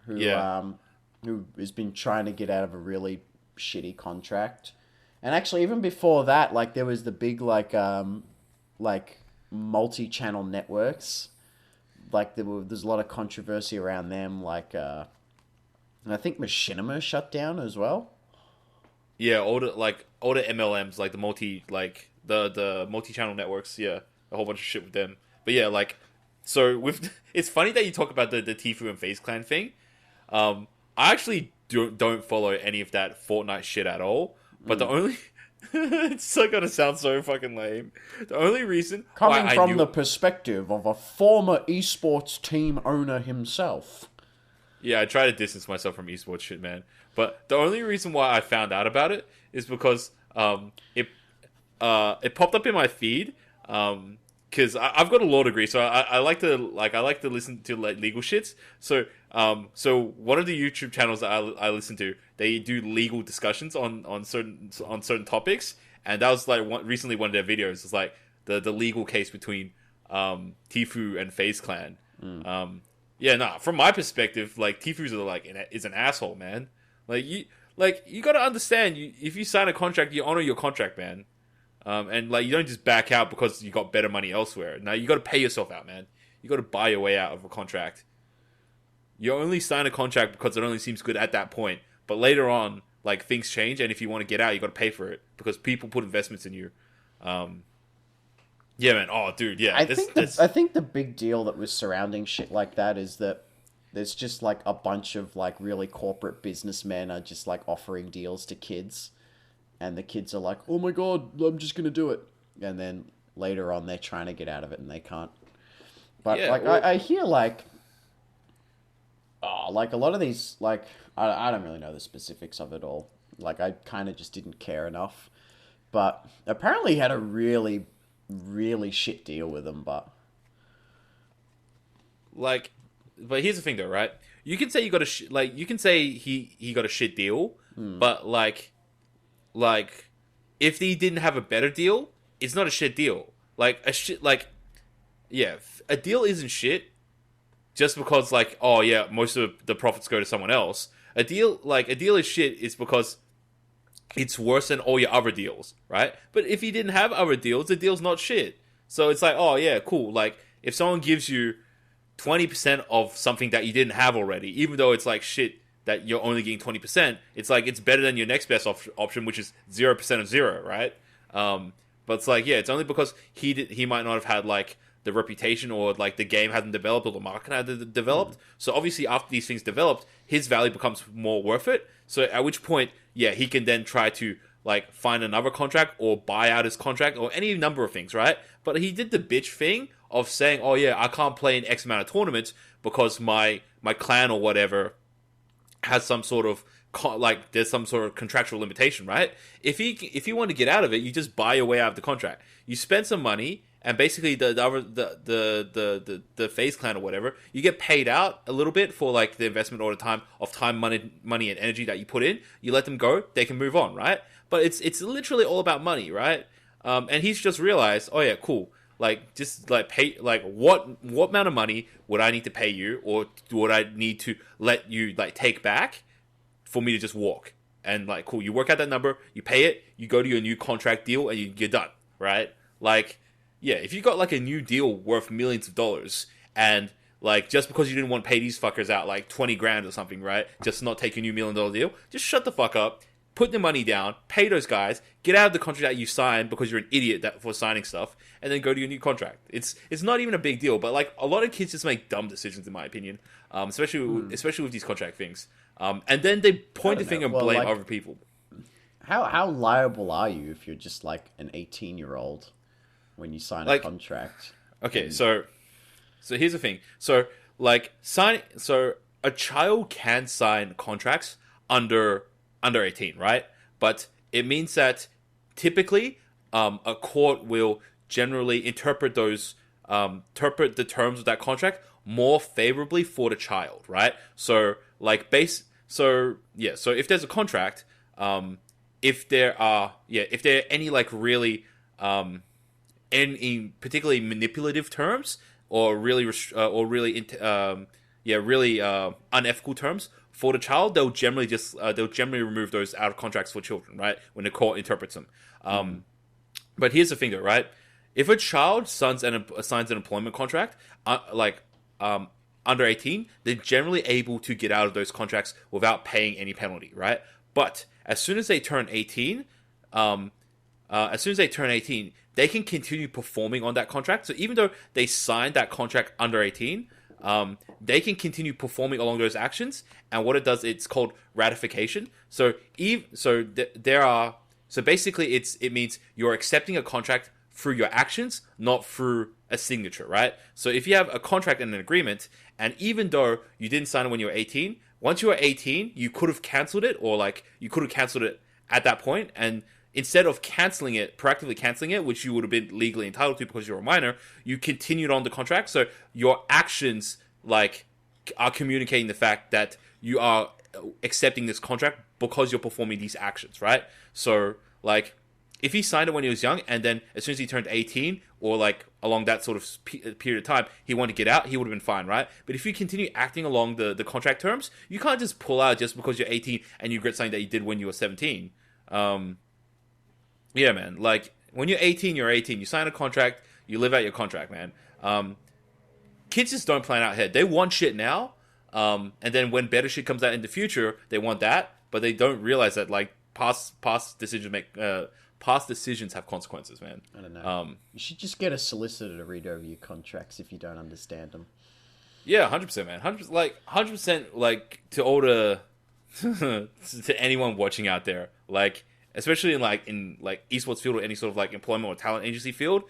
who Yeah. who has been trying to get out of a really shitty contract. And actually even before that, like there was the big like multi-channel networks. Like there's a lot of controversy around them, like and I think Machinima shut down as well. Yeah, all the MLMs, like the multi-channel networks, yeah, a whole bunch of shit with them. But yeah, like so with it's funny that you talk about the Tfue and Faze Clan thing. I actually don't follow any of that Fortnite shit at all. But the only it's so gonna sound so fucking lame. The only reason Coming why from I knew, the perspective of a former esports team owner himself. yeah, I try to distance myself from esports shit, man. But the only reason why I found out about it is because it popped up in my feed because I've got a law degree, so I like to listen to like legal shits. So one of the YouTube channels that I listen to, they do legal discussions on certain topics, and that was like recently one of their videos was like the legal case between Tfue and Faze Clan. Yeah, nah. From my perspective, like Tfue's is an asshole, man. You gotta understand. If you sign a contract, you honor your contract, man. And like you don't just back out because you got better money elsewhere. Now you got to pay yourself out, man. You got to buy your way out of a contract. You only sign a contract because it only seems good at that point. But later on, like things change, and if you want to get out, you got to pay for it because people put investments in you. Yeah, man. Oh, dude. Yeah. I think the big deal that was surrounding shit like that is that there's just like a bunch of like really corporate businessmen are just like offering deals to kids, and the kids are like, "Oh my god, I'm just gonna do it," and then later on they're trying to get out of it and they can't. But Yeah, like well- I hear like, like a lot of these like I don't really know the specifics of it all. Like I kind of just didn't care enough, but apparently he had a really shit deal with them, but. like, but here's the thing though, right? You can say you got a like you can say he got a shit deal, but like if he didn't have a better deal, it's not a shit deal. Like a shit like yeah, a deal isn't shit just because like oh yeah, most of the profits go to someone else. A deal is shit is because it's worse than all your other deals, right? But if you didn't have other deals, the deal's not shit. So it's like, oh yeah, cool. Like if someone gives you 20% of something that you didn't have already, even though it's like shit that you're only getting 20%, it's like it's better than your next best option, which is 0% of zero, right? But it's like, yeah, it's only because he might not have had like the reputation or like the game hadn't developed or the market hadn't developed. So obviously after these things developed, his value becomes more worth it. So at which point, yeah, he can then try to like find another contract or buy out his contract or any number of things, right? But he did the bitch thing of saying, oh yeah, I can't play in X amount of tournaments because my clan or whatever has some sort of there's some sort of contractual limitation, right? If you want to get out of it, you just buy your way out of the contract. You spend some money, and basically the Faze Clan or whatever, you get paid out a little bit for like the investment or the time, money and energy that you put in. You let them go, they can move on, right? But it's literally all about money, right? And he's just realized, oh yeah, cool. Like just like pay like what amount of money would I need to pay you, or would I need to let you like take back for me to just walk? And like cool, you work out that number, you pay it, you go to your new contract deal, and you're done, right? Like yeah, if you got like a new deal worth millions of dollars, and like just because you didn't want to pay these fuckers out like 20 grand or something, right? Just not take a new $1 million deal, just shut the fuck up. Put the money down, pay those guys, get out of the contract that you signed because you're an idiot for signing stuff, and then go to your new contract. It's not even a big deal, but like a lot of kids just make dumb decisions, in my opinion, especially with these contract things. And then they point the finger and blame like, other people. How liable are you if you're just like an 18-year-old when you sign a contract? Okay, so here's the thing. So a child can sign contracts under 18, right? But it means that typically a court will generally interpret the terms of that contract more favorably for the child, right? So so if there's a contract, if there are any like really any particularly manipulative terms or really unethical terms for the child, they'll generally remove those out of contracts for children, right? When the court interprets them. But here's the thing, though, right? If a child signs an employment contract, under 18, they're generally able to get out of those contracts without paying any penalty, right? But as soon as they turn 18, they can continue performing on that contract. So even though they signed that contract under 18, they can continue performing along those actions. And what it does, it's called ratification. So basically it means you're accepting a contract through your actions, not through a signature, right? So if you have a contract and an agreement, and even though you didn't sign it when you were 18, once you were 18, you could have canceled it, or like you could have canceled it at that point, and instead of proactively canceling it, which you would have been legally entitled to because you're a minor, you continued on the contract. So your actions like are communicating the fact that you are accepting this contract because you're performing these actions, right? So like if he signed it when he was young, and then as soon as he turned 18, or like along that sort of period of time, he wanted to get out, he would have been fine, right? But if you continue acting along the contract terms, you can't just pull out just because you're 18 and you regret something that you did when you were 17. Yeah, man. Like when you're 18, you're 18. You sign a contract, you live out your contract, man. Kids just don't plan out ahead. They want shit now, and then when better shit comes out in the future, they want that, but they don't realize that like past decisions have consequences, man. I don't know. You should just get a solicitor to read over your contracts if you don't understand them. Yeah, 100%, man. 100%. Like to all the to anyone watching out there, like especially in esports field or any sort of like employment or talent agency field,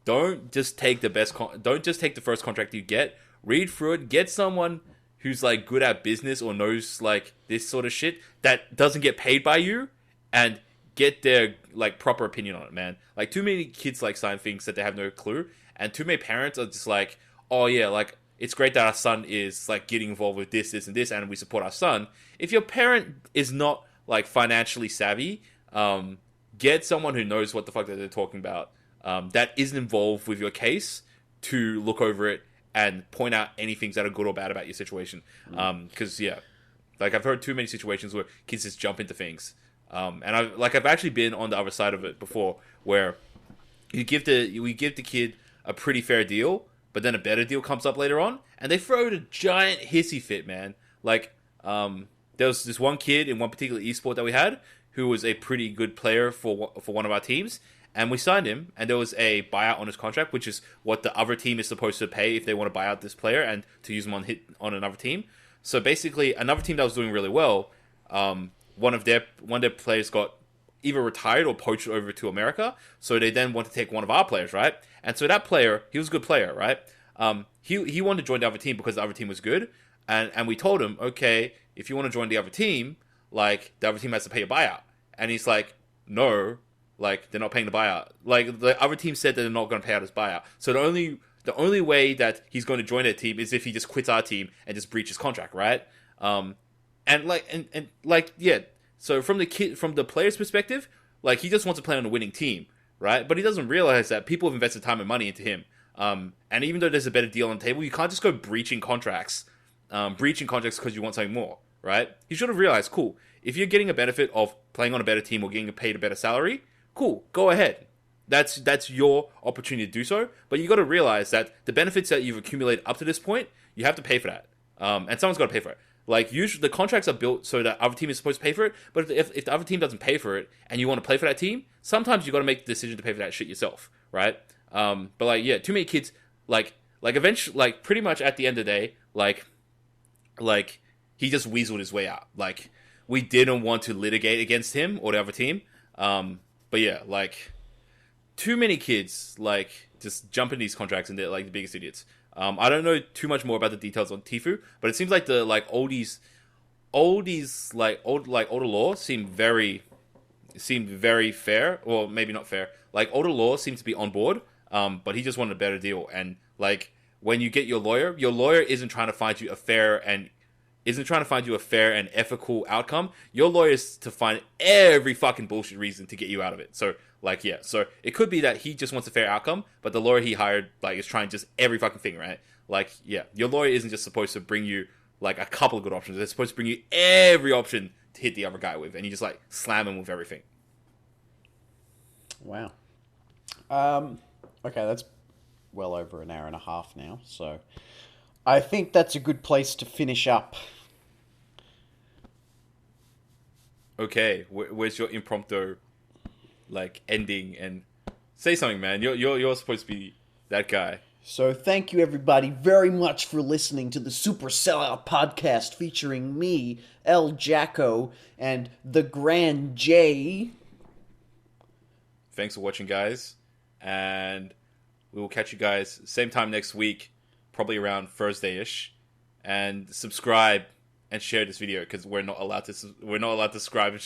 don't just take the first contract you get. Read through it. Get someone who's like good at business or knows like this sort of shit that doesn't get paid by you, and get their like proper opinion on it, man. Like too many kids like sign things that they have no clue, and too many parents are just like, oh yeah, like it's great that our son is like getting involved with this, and this, and we support our son. If your parent is not like financially savvy, get someone who knows what the fuck that they're talking about, that isn't involved with your case, to look over it and point out any things that are good or bad about your situation. Because like I've heard too many situations where kids just jump into things, and I've actually been on the other side of it before, where we give the kid a pretty fair deal, but then a better deal comes up later on, and they throw out a giant hissy fit, man. Like, there was this one kid in one particular esport that we had who was a pretty good player for one of our teams, and we signed him, and there was a buyout on his contract, which is what the other team is supposed to pay if they want to buy out this player and to use him on another team. So basically, another team that was doing really well, one of their players got either retired or poached over to America, so they then want to take one of our players, right? And so that player, he was a good player, right? He wanted to join the other team because the other team was good, and we told him, okay, if you want to join the other team, like, the other team has to pay a buyout. And he's like, no, like, they're not paying the buyout. Like, the other team said that they're not going to pay out his buyout. So the only way that he's going to join their team is if he just quits our team and just breaches contract, right? So from the player's perspective, like, he just wants to play on a winning team, right? But he doesn't realize that people have invested time and money into him. And even though there's a better deal on the table, you can't just go breaching contracts because you want something more, right? You should have realized, cool, if you're getting a benefit of playing on a better team or getting paid a better salary, cool, go ahead. That's your opportunity to do so. But you got to realize that the benefits that you've accumulated up to this point, you have to pay for that. And someone's got to pay for it. Like, usually the contracts are built so that other team is supposed to pay for it. But if the other team doesn't pay for it and you want to play for that team, sometimes you got to make the decision to pay for that shit yourself, right? But like, yeah, too many kids, like eventually, like, pretty much at the end of the day, like he just weaseled his way out. Like, we didn't want to litigate against him or the other team. But yeah, like, too many kids, like, just jump in these contracts and they're like the biggest idiots. I don't know too much more about the details on Tfue, but it seems like the older law seemed very fair, or maybe not fair. Like, older law seemed to be on board, but he just wanted a better deal. And like, when you get your lawyer isn't trying to find you a fair and ethical outcome. Your lawyer is to find every fucking bullshit reason to get you out of it. So, like, yeah. So it could be that he just wants a fair outcome, but the lawyer he hired, like, is trying just every fucking thing, right? Like, yeah. Your lawyer isn't just supposed to bring you, like, a couple of good options. They're supposed to bring you every option to hit the other guy with, and you just, like, slam him with everything. Wow. Okay, that's well over an hour and a half now, so I think that's a good place to finish up. Okay, where's your impromptu, like, ending? And say something, man. You're supposed to be that guy. So thank you, everybody, very much for listening to the Super Sellout Podcast featuring me, El Jacko, and the Grand J. Thanks for watching, guys, and we will catch you guys same time next week, probably around Thursday-ish, and subscribe and share this video, because we're not allowed to subscribe and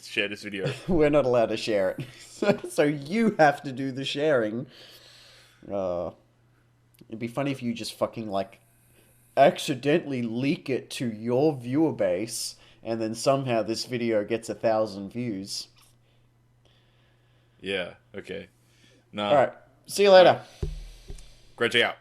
share this video. We're not allowed to share it, so you have to do the sharing. It'd be funny if you just fucking, like, accidentally leak it to your viewer base, and then somehow this video gets 1,000 views. Yeah. Okay. No. All right. See you later. Great out.